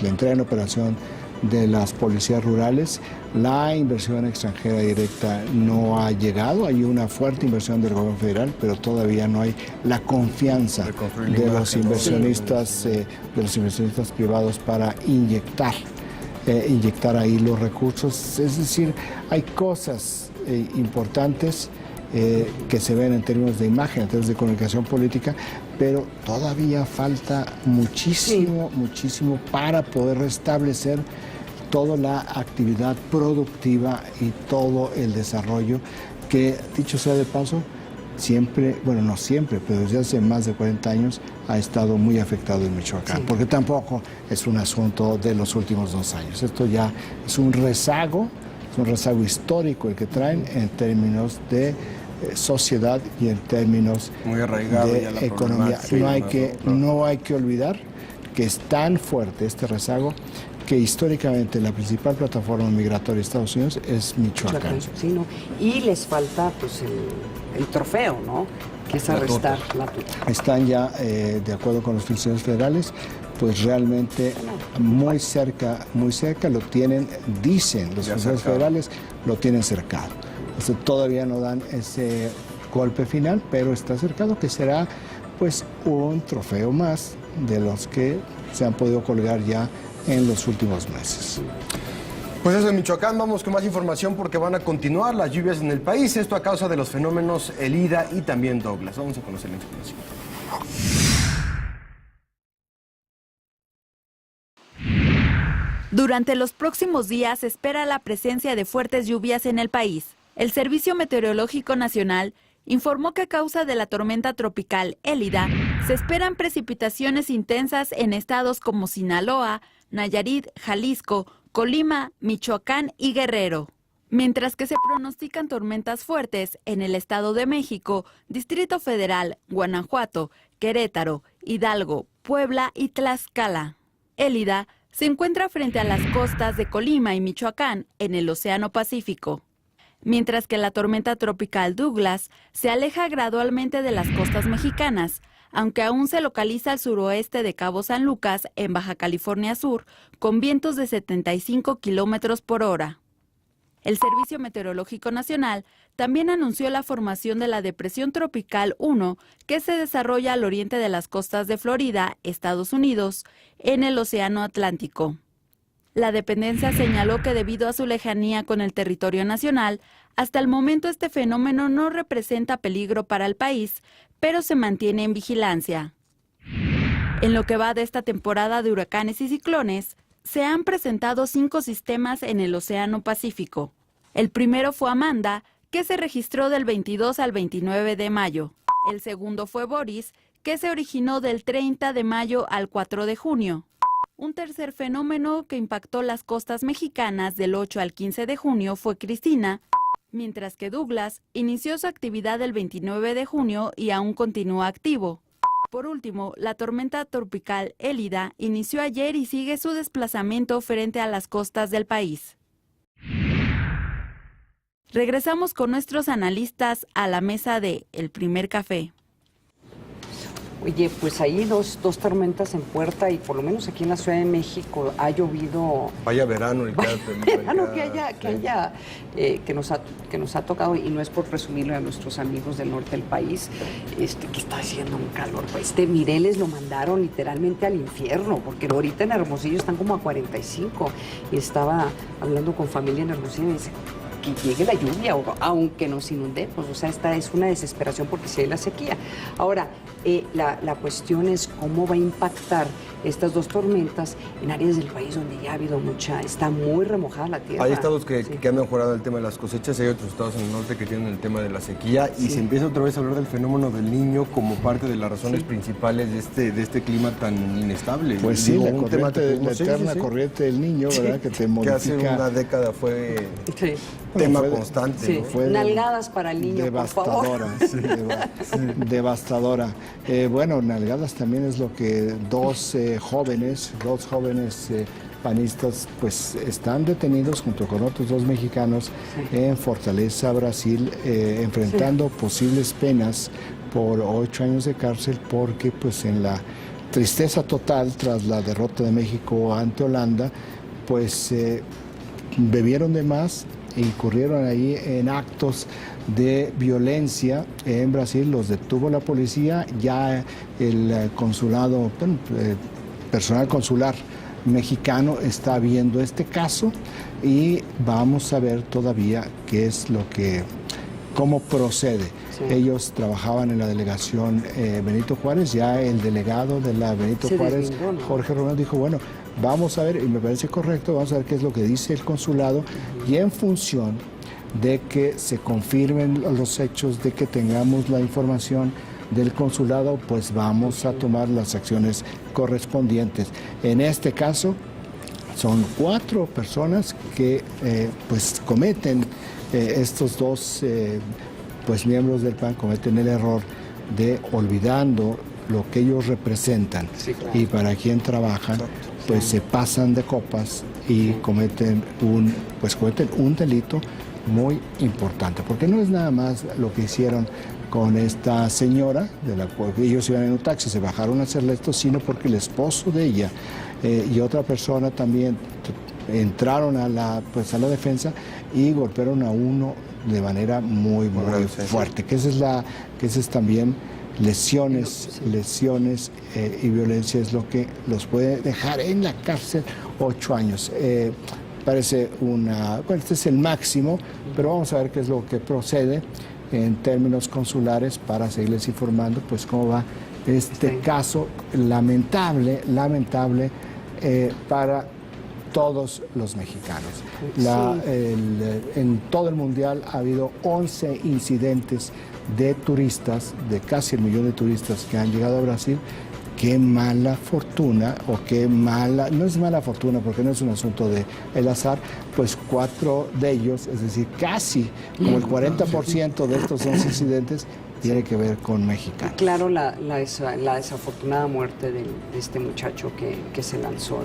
entrega en operación de las policías rurales. La inversión extranjera directa no ha llegado, hay una fuerte inversión del gobierno federal, pero todavía no hay la confianza de los inversionistas privados para inyectar ahí los recursos. Es decir, hay cosas importantes que se ven en términos de imagen, en términos de comunicación política, pero todavía falta muchísimo para poder restablecer toda la actividad productiva y todo el desarrollo que, dicho sea de paso, no siempre, pero desde hace más de 40 años ha estado muy afectado en Michoacán, porque tampoco es un asunto de los últimos 2 años. Esto ya es un rezago histórico el que traen en términos de sociedad y en términos de economía. No hay que olvidar que es tan fuerte este rezago que históricamente la principal plataforma migratoria de Estados Unidos es Michoacán. Y les falta el trofeo, ¿no? Que es arrestar la tuta. Están ya, de acuerdo con los funcionarios federales, pues realmente muy cerca lo tienen, dicen los funcionarios federales, lo tienen cercado. Entonces, todavía no dan ese golpe final, pero está cercado, que será pues un trofeo más de los que se han podido colgar ya en los últimos meses. Pues eso en Michoacán. Vamos con más información porque van a continuar las lluvias en el país. Esto a causa de los fenómenos Elida y también Douglas. Vamos a conocer la información. Durante los próximos días se espera la presencia de fuertes lluvias en el país. El Servicio Meteorológico Nacional informó que a causa de la tormenta tropical Elida, se esperan precipitaciones intensas en estados como Sinaloa, Nayarit, Jalisco, Colima, Michoacán y Guerrero. Mientras que se pronostican tormentas fuertes en el Estado de México, Distrito Federal, Guanajuato, Querétaro, Hidalgo, Puebla y Tlaxcala. Elida se encuentra frente a las costas de Colima y Michoacán, en el Océano Pacífico. Mientras que la tormenta tropical Douglas se aleja gradualmente de las costas mexicanas, aunque aún se localiza al suroeste de Cabo San Lucas, en Baja California Sur, con vientos de 75 kilómetros por hora. El Servicio Meteorológico Nacional también anunció la formación de la Depresión Tropical 1, que se desarrolla al oriente de las costas de Florida, Estados Unidos, en el Océano Atlántico. La dependencia señaló que debido a su lejanía con el territorio nacional, hasta el momento este fenómeno no representa peligro para el país, pero se mantiene en vigilancia. En lo que va de esta temporada de huracanes y ciclones, se han presentado 5 sistemas en el Océano Pacífico. El primero fue Amanda, que se registró del 22 al 29 de mayo. El segundo fue Boris, que se originó del 30 de mayo al 4 de junio. Un tercer fenómeno que impactó las costas mexicanas del 8 al 15 de junio fue Cristina, mientras que Douglas inició su actividad el 29 de junio y aún continúa activo. Por último, la tormenta tropical Elida inició ayer y sigue su desplazamiento frente a las costas del país. Regresamos con nuestros analistas a la mesa de El Primer Café. Oye, pues ahí dos tormentas en puerta y por lo menos aquí en la Ciudad de México ha llovido. Vaya verano el que nos ha tocado, y no es por presumirlo a nuestros amigos del norte del país, que está haciendo un calor. Mireles lo mandaron literalmente al infierno, porque ahorita en Hermosillo están como a 45 y estaba hablando con familia en Hermosillo y me dice que llegue la lluvia, aunque nos inundemos. O sea, esta es una desesperación porque si hay la sequía. Ahora, la cuestión es cómo va a impactar estas dos tormentas en áreas del país donde ya ha habido está muy remojada la tierra. Hay estados que han mejorado el tema de las cosechas, hay otros estados en el norte que tienen el tema de la sequía, y se empieza otra vez a hablar del fenómeno del Niño como parte de las razones principales de este clima tan inestable. Pues sí, la eterna corriente del Niño, ¿verdad? Que te modifica. Que hace una década fue tema constante. Sí. Fue nalgadas para el niño, devastadora, por favor. Devastadora. Bueno, nalgadas también es lo que dos jóvenes panistas pues están detenidos junto con otros 2 mexicanos en Fortaleza, Brasil, enfrentando posibles penas por 8 años de cárcel, porque pues en la tristeza total tras la derrota de México ante Holanda, pues bebieron de más e incurrieron ahí en actos de violencia en Brasil. Los detuvo la policía, ya el consulado, personal consular mexicano está viendo este caso y vamos a ver todavía cómo procede. Ellos trabajaban en la delegación Benito Juárez, ya el delegado de la Benito Juárez, Jorge Romero, dijo, bueno, vamos a ver, y me parece correcto, vamos a ver qué es lo que dice el consulado, y en función de que se confirmen los hechos, de que tengamos la información del consulado, pues vamos a tomar las acciones correspondientes. En este caso, son 4 personas que pues cometen, estos 2 pues miembros del PAN cometen el error de, olvidando lo que ellos representan y para quién trabajan, pues se pasan de copas y cometen un delito muy importante, porque no es nada más lo que hicieron con esta señora, de la cual ellos iban en un taxi, se bajaron a hacerle esto, sino porque el esposo de ella y otra persona también entraron a la defensa y golpearon a uno de manera muy fuerte, que esa es también lesiones y violencia es lo que los puede dejar en la cárcel 8 años. Parece este es el máximo, pero vamos a ver qué es lo que procede en términos consulares para seguirles informando pues cómo va este caso lamentable para todos los mexicanos. En todo el mundial ha habido 11 incidentes de turistas, de casi 1 millón de turistas que han llegado a Brasil. Qué mala fortuna, no es mala fortuna porque no es un asunto de el azar, pues 4 de ellos, es decir, casi como el 40% de estos 11 incidentes tiene que ver con mexicanos. Claro, la desafortunada muerte de este muchacho que se lanzó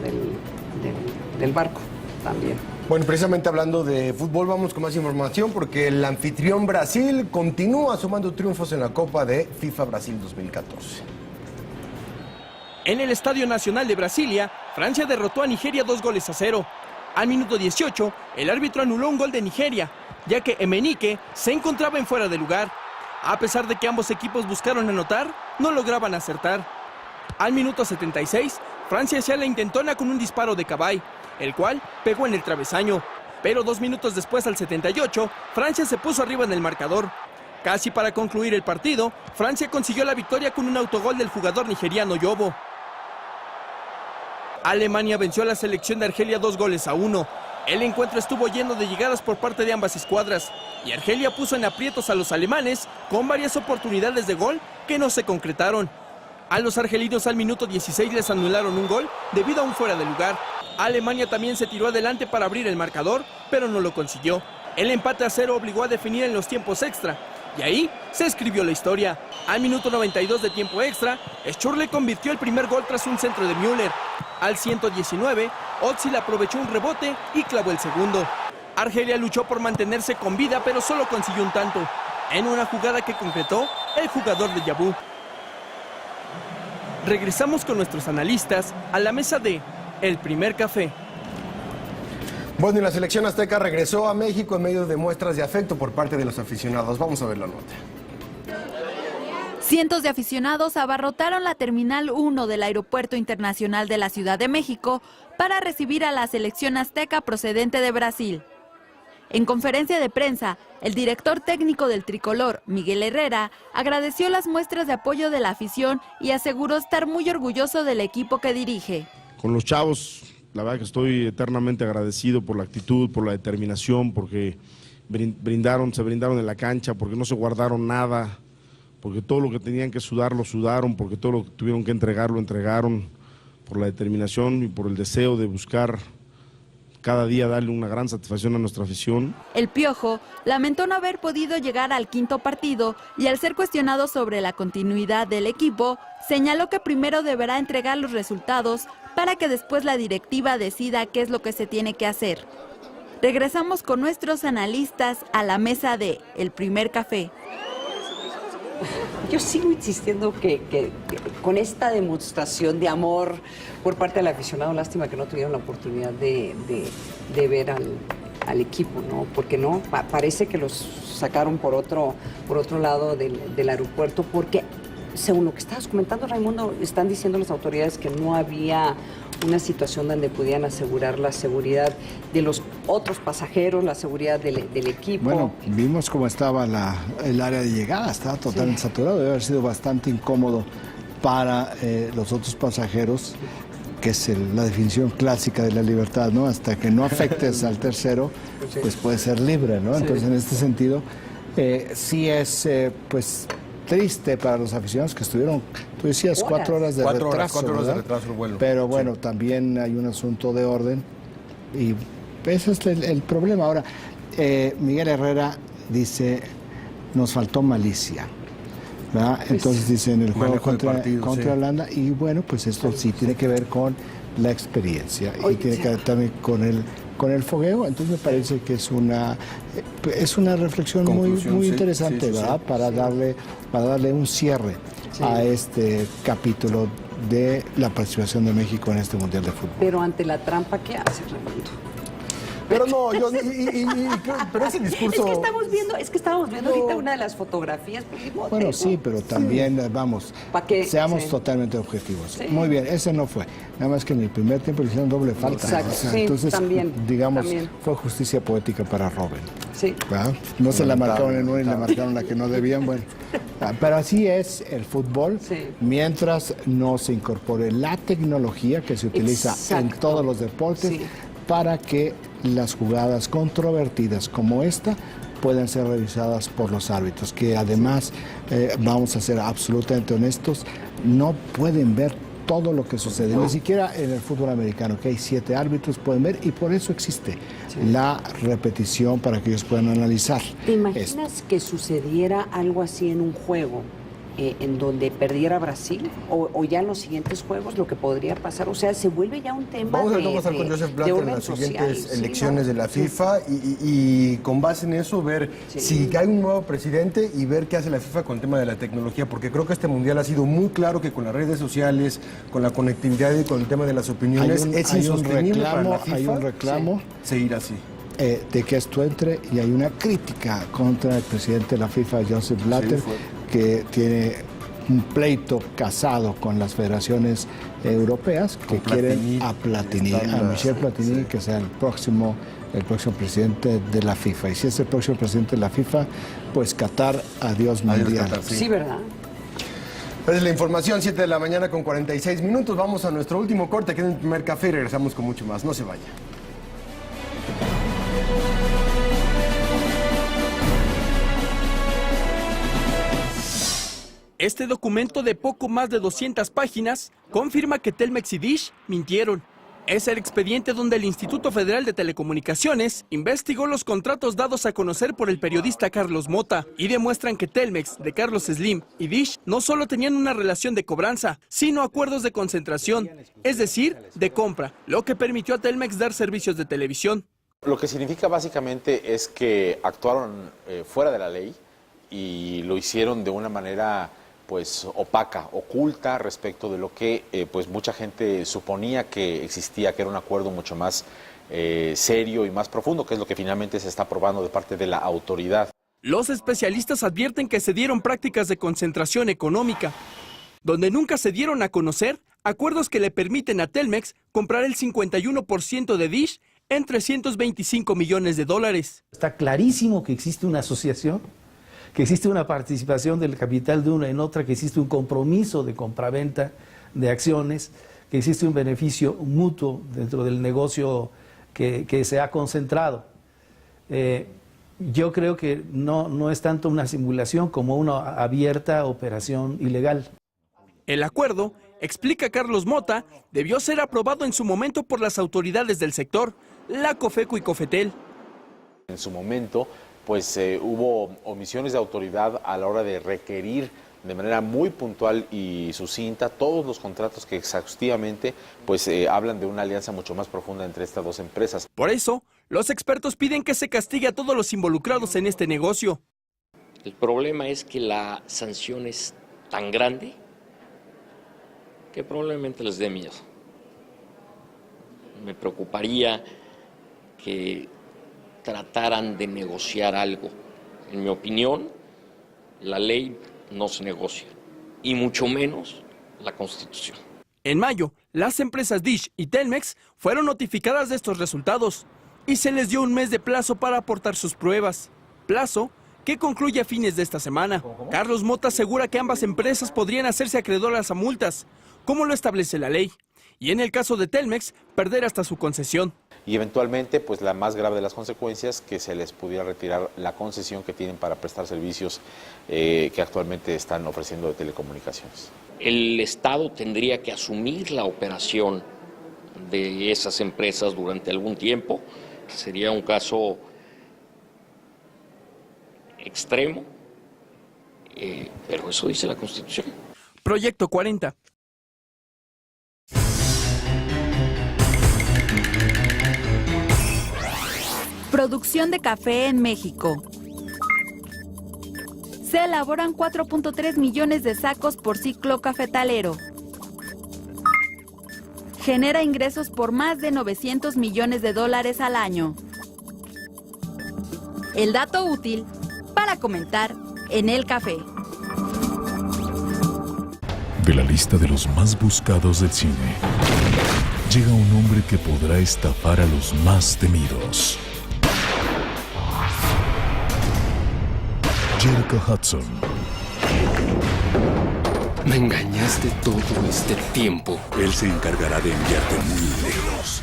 del barco también. Bueno, precisamente hablando de fútbol, vamos con más información porque el anfitrión Brasil continúa sumando triunfos en la Copa de FIFA Brasil 2014. En el Estadio Nacional de Brasilia, Francia derrotó a Nigeria 2-0. Al minuto 18, el árbitro anuló un gol de Nigeria, ya que Emenike se encontraba en fuera de lugar. A pesar de que ambos equipos buscaron anotar, no lograban acertar. Al minuto 76, Francia hacía la intentona con un disparo de Cabay, el cual pegó en el travesaño. Pero 2 minutos después, al 78, Francia se puso arriba en el marcador. Casi para concluir el partido, Francia consiguió la victoria con un autogol del jugador nigeriano Yobo. Alemania venció a la selección de Argelia 2-1. El encuentro estuvo lleno de llegadas por parte de ambas escuadras y Argelia puso en aprietos a los alemanes con varias oportunidades de gol que no se concretaron. A los argelinos al minuto 16 les anularon un gol debido a un fuera de lugar. Alemania también se tiró adelante para abrir el marcador, pero no lo consiguió. El empate a 0 obligó a definir en los tiempos extra. Y ahí se escribió la historia. Al minuto 92 de tiempo extra, Schürrle convirtió el primer gol tras un centro de Müller. Al 119, Özil aprovechó un rebote y clavó el segundo. Argelia luchó por mantenerse con vida, pero solo consiguió un tanto, en una jugada que concretó el jugador de Yabú. Regresamos con nuestros analistas a la mesa de El Primer Café. Bueno, y la selección azteca regresó a México en medio de muestras de afecto por parte de los aficionados. Vamos a ver la nota. Cientos de aficionados abarrotaron la Terminal 1 del Aeropuerto Internacional de la Ciudad de México para recibir a la selección azteca procedente de Brasil. En conferencia de prensa, el director técnico del tricolor, Miguel Herrera, agradeció las muestras de apoyo de la afición y aseguró estar muy orgulloso del equipo que dirige. Con los chavos, la verdad que estoy eternamente agradecido por la actitud, por la determinación, porque se brindaron en la cancha, porque no se guardaron nada, porque todo lo que tenían que sudar lo sudaron, porque todo lo que tuvieron que entregar lo entregaron, por la determinación y por el deseo de buscar cada día darle una gran satisfacción a nuestra afición. El Piojo lamentó no haber podido llegar al quinto partido y al ser cuestionado sobre la continuidad del equipo, señaló que primero deberá entregar los resultados para que después la directiva decida qué es lo que se tiene que hacer. Regresamos con nuestros analistas a la mesa de El Primer Café. Yo sigo insistiendo que con esta demostración de amor por parte del aficionado, lástima que no tuvieron la oportunidad de ver al equipo, ¿no? Porque no, parece que los sacaron por otro lado del aeropuerto, porque según lo que estabas comentando, Raimundo, están diciendo las autoridades que no había una situación donde pudieran asegurar la seguridad de los otros pasajeros, la seguridad del equipo. Bueno, vimos cómo estaba el área de llegada, estaba totalmente saturado, debe haber sido bastante incómodo para los otros pasajeros, que es la definición clásica de la libertad, ¿no? Hasta que no afectes al tercero, pues puedes ser libre, ¿no? Entonces, en este sentido, sí es, pues, triste para los aficionados que estuvieron, tú decías, 4 horas de retraso. 4 horas de retraso el vuelo. Pero bueno, también hay un asunto de orden y ese es el problema. Ahora, Miguel Herrera dice, nos faltó malicia. ¿verdad? Entonces dicen el juego contra sí. Holanda, y bueno, pues esto sí tiene que ver con la experiencia y tiene que ver también con el fogueo. Entonces me parece que es una reflexión muy interesante, ¿verdad? Para darle un cierre a este capítulo de la participación de México en este Mundial de Fútbol. Pero ante la trampa, ¿qué hace, Raimundo? Pero no, pero ese discurso... Es que estábamos viendo ahorita una de las fotografías. Bueno, sí, pero también, vamos, seamos totalmente objetivos. Sí. Muy bien, ese no fue. Nada más que en el primer tiempo le hicieron doble falta. Exacto, O sea, sí, entonces, también, digamos, también. fue justicia poética para Robben. Sí. ¿Verdad? No se la marcaron en una y la marcaron la que no debían. Bueno, pero así es el fútbol, mientras no se incorpore la tecnología que se utiliza en todos los deportes para que las jugadas controvertidas como esta puedan ser revisadas por los árbitros, que además, vamos a ser absolutamente honestos, no pueden ver todo lo que sucede, ni siquiera en el fútbol americano, que hay 7 árbitros, pueden ver, y por eso existe la repetición para que ellos puedan analizar. ¿Te imaginas que sucediera algo así en un juego en donde perdiera Brasil o ya en los siguientes juegos lo que podría pasar? O sea, se vuelve ya un tema Vamos a ver cómo pasar con Joseph Blatter en las siguientes elecciones de la FIFA y con base en eso ver si hay un nuevo presidente y ver qué hace la FIFA con el tema de la tecnología, porque creo que este mundial ha sido muy claro que con las redes sociales, con la conectividad y con el tema de las opiniones es insostenible para la FIFA. Hay un reclamo seguir así. De que esto entre, y hay una crítica contra el presidente de la FIFA, Joseph Blatter, que tiene un pleito casado con las federaciones europeas que quieren a Platini, a Michel Platini, que sea el próximo presidente de la FIFA. Y si es el próximo presidente de la FIFA, pues Qatar, adiós mundial. Qatar, sí, ¿verdad? Esa es la información, 7 de la mañana con 46 minutos. Vamos a nuestro último corte aquí en el primer café y regresamos con mucho más. No se vaya. Este documento de poco más de 200 páginas confirma que Telmex y Dish mintieron. Es el expediente donde el Instituto Federal de Telecomunicaciones investigó los contratos dados a conocer por el periodista Carlos Mota y demuestran que Telmex, de Carlos Slim, y Dish no solo tenían una relación de cobranza, sino acuerdos de concentración, es decir, de compra, lo que permitió a Telmex dar servicios de televisión. Lo que significa básicamente es que actuaron fuera de la ley y lo hicieron de una manera pues opaca, oculta respecto de lo que pues mucha gente suponía que existía, que era un acuerdo mucho más serio y más profundo, que es lo que finalmente se está aprobando de parte de la autoridad. Los especialistas advierten que se dieron prácticas de concentración económica, donde nunca se dieron a conocer acuerdos que le permiten a Telmex comprar el 51% de Dish en $325 millones. Está clarísimo que existe una asociación, que existe una participación del capital de una en otra, que existe un compromiso de compraventa de acciones, que existe un beneficio mutuo dentro del negocio que se ha concentrado. Yo creo que no es tanto una simulación como una abierta operación ilegal. El acuerdo, explica Carlos Mota, debió ser aprobado en su momento por las autoridades del sector, la COFECO y COFETEL. En su momento, pues hubo omisiones de autoridad a la hora de requerir de manera muy puntual y sucinta todos los contratos que exhaustivamente pues hablan de una alianza mucho más profunda entre estas dos empresas. Por eso, los expertos piden que se castigue a todos los involucrados en este negocio. El problema es que la sanción es tan grande que probablemente les dé miedo. Me preocuparía que trataran de negociar algo. En mi opinión, la ley no se negocia, y mucho menos la Constitución. En mayo, las empresas Dish y Telmex fueron notificadas de estos resultados y se les dio un mes de plazo para aportar sus pruebas. Plazo que concluye a fines de esta semana. Carlos Mota asegura que ambas empresas podrían hacerse acreedoras a multas, como lo establece la ley, y en el caso de Telmex, perder hasta su concesión. Y eventualmente, pues la más grave de las consecuencias, que se les pudiera retirar la concesión que tienen para prestar servicios que actualmente están ofreciendo de telecomunicaciones. El Estado tendría que asumir la operación de esas empresas durante algún tiempo, que sería un caso extremo, pero eso dice la Constitución. Proyecto 40. Producción de café en México. Se elaboran 4.3 millones de sacos por ciclo cafetalero. Genera ingresos por más de 900 millones de dólares al año. El dato útil para comentar en el café. De la lista de los más buscados del cine, llega un hombre que podrá estafar a los más temidos. Jericho Hudson. Me engañaste todo este tiempo. Él se encargará de enviarte muy lejos.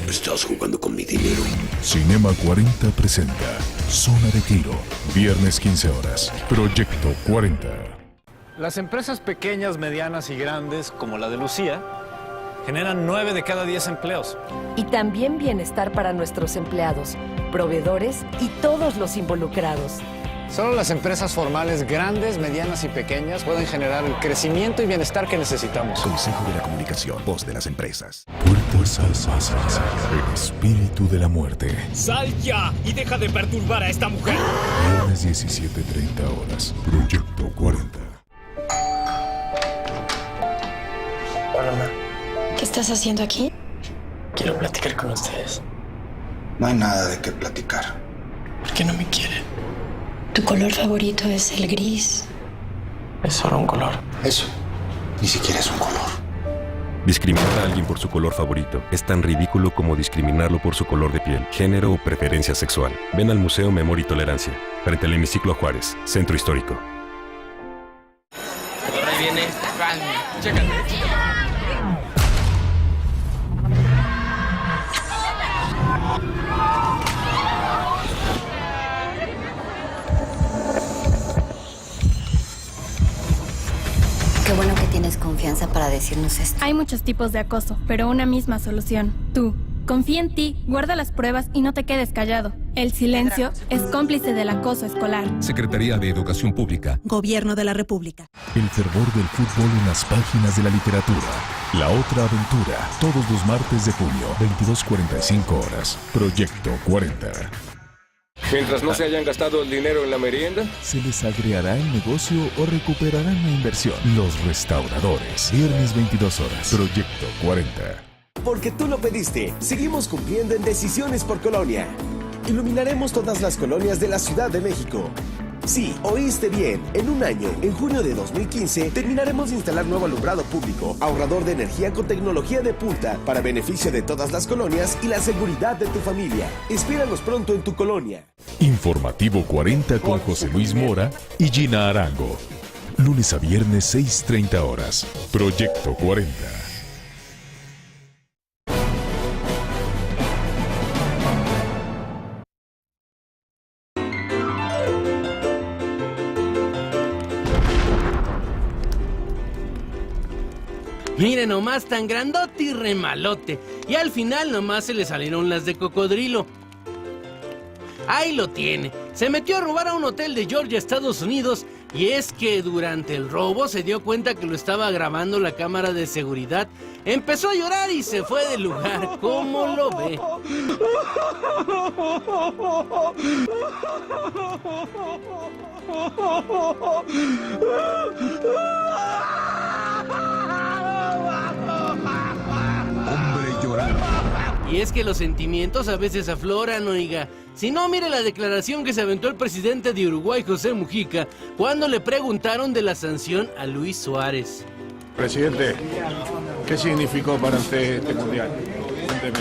Estás jugando con mi dinero. Cinema 40 presenta Zona de Tiro. Viernes 15 horas. Proyecto 40. Las empresas pequeñas, medianas y grandes, como la de Lucía, generan 9 de cada 10 empleos. Y también bienestar para nuestros empleados, proveedores y todos los involucrados. Solo las empresas formales grandes, medianas y pequeñas pueden generar el crecimiento y bienestar que necesitamos. Consejo de la Comunicación, voz de las empresas. Puertas alzadas. El espíritu de la muerte. ¡Sal ya y deja de perturbar a esta mujer! Viernes 17:30 horas. Proyecto 40. Hola, ma. ¿Qué estás haciendo aquí? Quiero platicar con ustedes. No hay nada de qué platicar. ¿Por qué no me quieren? Tu color favorito es el gris. Es solo un color. Eso, ni siquiera es un color. Discriminar a alguien por su color favorito es tan ridículo como discriminarlo por su color de piel, género o preferencia sexual. Ven al Museo Memoria y Tolerancia, frente al Hemiciclo Juárez, Centro Histórico. Ahora viene, chécate. Qué bueno que tienes confianza para decirnos esto. Hay muchos tipos de acoso, pero una misma solución. Tú, confía en ti, guarda las pruebas y no te quedes callado. El silencio es cómplice del acoso escolar. Secretaría de Educación Pública. Gobierno de la República. El fervor del fútbol en las páginas de la literatura. La otra aventura. Todos los martes de junio, 22:45 horas. Proyecto 40. Mientras no se hayan gastado el dinero en la merienda, ¿se les agregará el negocio o recuperarán la inversión? Los restauradores. Viernes 22 horas. Proyecto 40. Porque tú lo pediste, seguimos cumpliendo en Decisiones por Colonia. Iluminaremos todas las colonias de la Ciudad de México. Sí, oíste bien. En un año, en junio de 2015, terminaremos de instalar nuevo alumbrado público, ahorrador de energía con tecnología de punta, para beneficio de todas las colonias y la seguridad de tu familia. Espéranos pronto en tu colonia. Informativo 40 con José Luis Mora y Gina Arango. Lunes a viernes 6:30 horas. Proyecto 40. Miren nomás, tan grandote y remalote. Y al final nomás se le salieron las de cocodrilo. Ahí lo tiene. Se metió a robar a un hotel de Georgia, Estados Unidos. Y es que durante el robo se dio cuenta que lo estaba grabando la cámara de seguridad. Empezó a llorar y se fue del lugar. ¿Cómo lo ve? Hombre llorando. Y es que los sentimientos a veces afloran, oiga. Si no, mire la declaración que se aventó el presidente de Uruguay, José Mujica, cuando le preguntaron de la sanción a Luis Suárez. Presidente, ¿qué significó para usted este mundial? Cuénteme.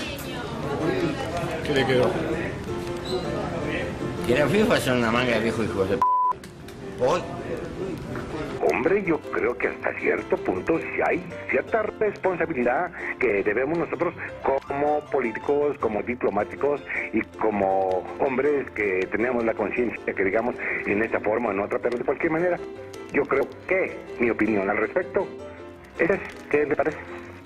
¿Qué le quedó? Que la FIFA son una manga de viejos hijos de p***. ¿Hoy? Hombre, yo creo que hasta cierto punto sí hay cierta responsabilidad que debemos nosotros como políticos, como diplomáticos y como hombres que tenemos la conciencia que digamos en esta forma o en otra, pero de cualquier manera yo creo que mi opinión al respecto es, ¿qué le parece?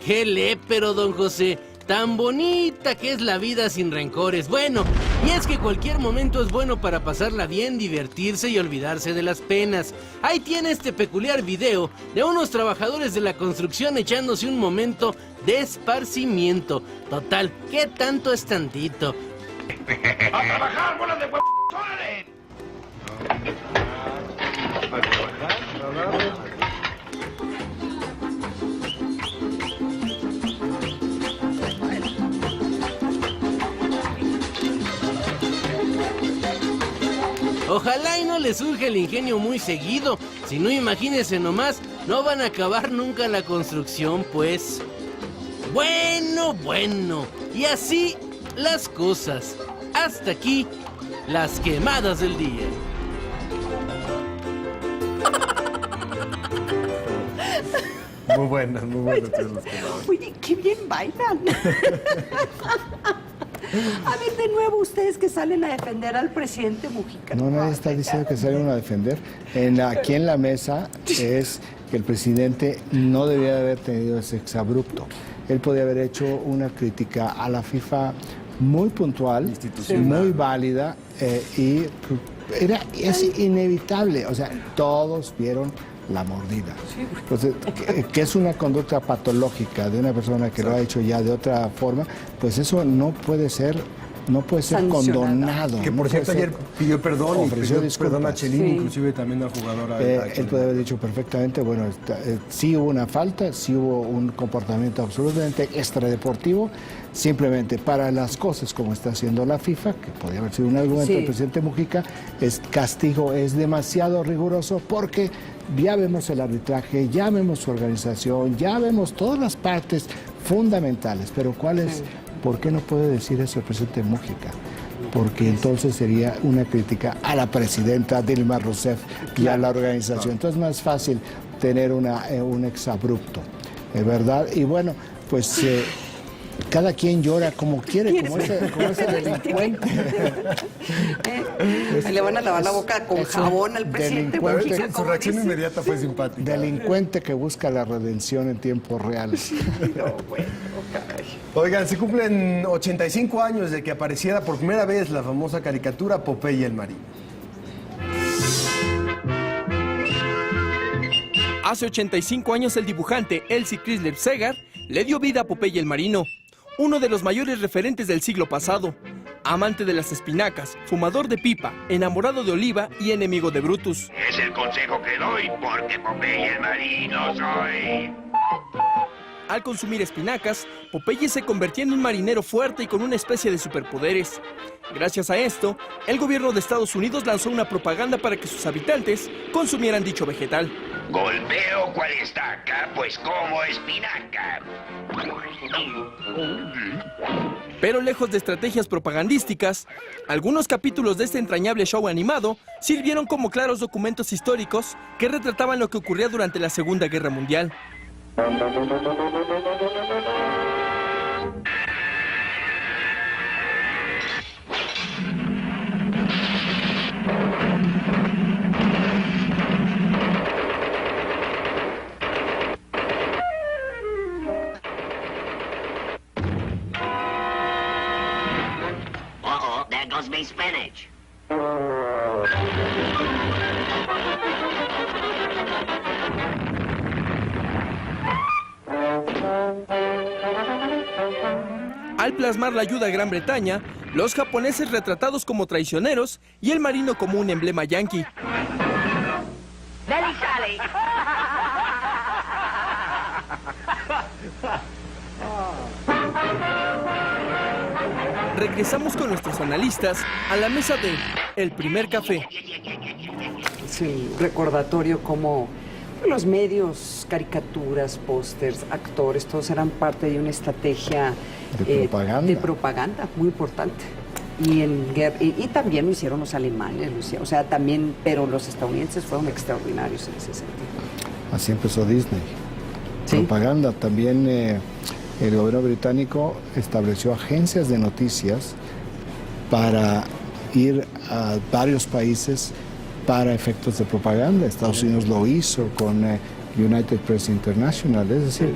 ¡Qué lépero, don José! Tan bonita que es la vida sin rencores. Bueno, Y es que cualquier momento es bueno para pasarla bien, divertirse y olvidarse de las penas. Ahí tiene este peculiar video de unos trabajadores de la construcción echándose un momento de esparcimiento. Total, ¿qué tanto es tantito? ¡A trabajar, bolas de huevos! ¡Órale! Ojalá y no les surge el ingenio muy seguido. Si no, imagínense nomás, no van a acabar nunca la construcción, pues. Bueno. Y así las cosas. Hasta aquí, las quemadas del día. Muy buenas. Oye, qué bien bailan. A ver, de nuevo, ustedes que salen a defender al presidente Mujica. No, nadie está diciendo que salgan a defender. Aquí en la mesa es que el presidente no debía de haber tenido ese exabrupto. Él podía haber hecho una crítica a la FIFA muy puntual, muy válida, y es inevitable. O sea, todos vieron la mordida. Entonces, que es una conducta patológica de una persona que lo ha hecho ya de otra forma, pues eso no puede ser condonado. Que por cierto ayer pidió perdón y ofreció perdón a Chelín, inclusive también al jugador. Él puede haber dicho perfectamente, bueno, sí hubo una falta, sí hubo un comportamiento absolutamente extradeportivo, simplemente para las cosas como está haciendo la FIFA, que podría haber sido un argumento del presidente Mujica, castigo es demasiado riguroso porque ya vemos el arbitraje, ya vemos su organización, ya vemos todas las partes fundamentales, pero ¿cuál es? ¿Por qué no puede decir eso el presidente Mujica? Porque entonces sería una crítica a la presidenta Dilma Rousseff y a la organización. Entonces es más fácil tener un exabrupto, ¿verdad? Y bueno, pues cada quien llora como quiere, como ese delincuente. Le van a lavar la boca con jabón al presidente Mujica. Su reacción inmediata fue simpática. Delincuente que busca la redención en tiempos reales. No, bueno, caray. Oigan, se cumplen 85 años de que apareciera por primera vez la famosa caricatura Popeye el Marino. Hace 85 años el dibujante Elsie Chrysler Segar le dio vida a Popeye el Marino, uno de los mayores referentes del siglo pasado. Amante de las espinacas, fumador de pipa, enamorado de Oliva y enemigo de Brutus. Es el consejo que doy porque Popeye el Marino soy. Al consumir espinacas, Popeye se convertía en un marinero fuerte y con una especie de superpoderes. Gracias a esto, el gobierno de Estados Unidos lanzó una propaganda para que sus habitantes consumieran dicho vegetal. Golpeo cual estaca, pues como espinaca. Pero lejos de estrategias propagandísticas, algunos capítulos de este entrañable show animado sirvieron como claros documentos históricos que retrataban lo que ocurría durante la Segunda Guerra Mundial. Uh-oh, there goes my spinach. Al plasmar la ayuda a Gran Bretaña, los japoneses retratados como traicioneros y el marino como un emblema yanqui. Regresamos con nuestros analistas a la mesa de El Primer Café. Sí, recordatorio como los medios, caricaturas, pósters, actores, todos eran parte de una estrategia de propaganda muy importante. Y también lo hicieron los alemanes, o sea, también, pero los estadounidenses fueron extraordinarios en ese sentido. Así empezó Disney. ¿Sí? Propaganda. También el gobierno británico estableció agencias de noticias para ir a varios países para efectos de propaganda. Estados Unidos lo hizo con United Press International. Es decir,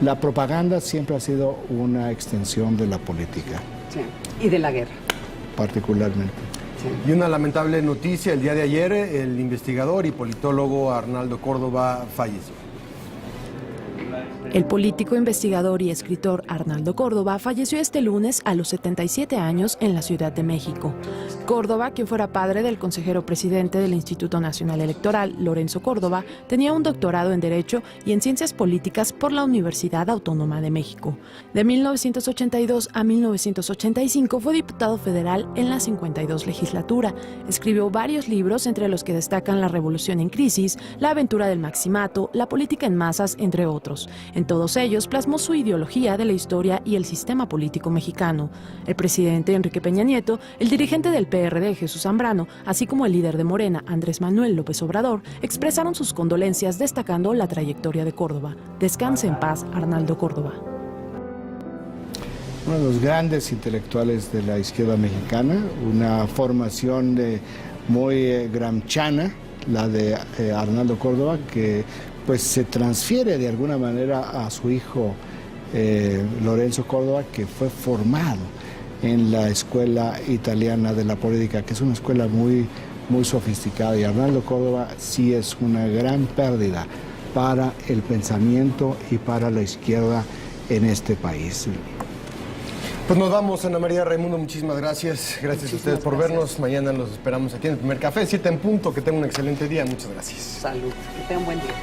la propaganda siempre ha sido una extensión de la política. Sí. Y de la guerra. particularmente. Y una lamentable noticia, el día de ayer el investigador y politólogo Arnaldo Córdoba falleció. El político, investigador y escritor Arnaldo Córdoba falleció este lunes a los 77 años en la Ciudad de México. Córdoba, quien fuera padre del consejero presidente del Instituto Nacional Electoral, Lorenzo Córdoba, tenía un doctorado en Derecho y en Ciencias Políticas por la Universidad Autónoma de México. De 1982 a 1985 fue diputado federal en la 52 legislatura. Escribió varios libros, entre los que destacan La Revolución en Crisis, La Aventura del Maximato, La Política en Masas, entre otros. En todos ellos plasmó su ideología de la historia y el sistema político mexicano. El presidente Enrique Peña Nieto, el dirigente del PRD Jesús Zambrano, así como el líder de Morena Andrés Manuel López Obrador, expresaron sus condolencias destacando la trayectoria de Córdoba. Descanse en paz, Arnaldo Córdoba. Uno de los grandes intelectuales de la izquierda mexicana, una formación muy gramsciana, la de Arnaldo Córdoba, que pues se transfiere de alguna manera a su hijo Lorenzo Córdoba, que fue formado en la Escuela Italiana de la Política, que es una escuela muy sofisticada, y Arnaldo Córdoba sí es una gran pérdida para el pensamiento y para la izquierda en este país. Pues nos vamos, Ana María, Raimundo, muchísimas gracias. Gracias a ustedes por vernos. Mañana los esperamos aquí en el Primer Café, 7 en punto. Que tengan un excelente día. Muchas gracias. Salud. Que tengan un buen día.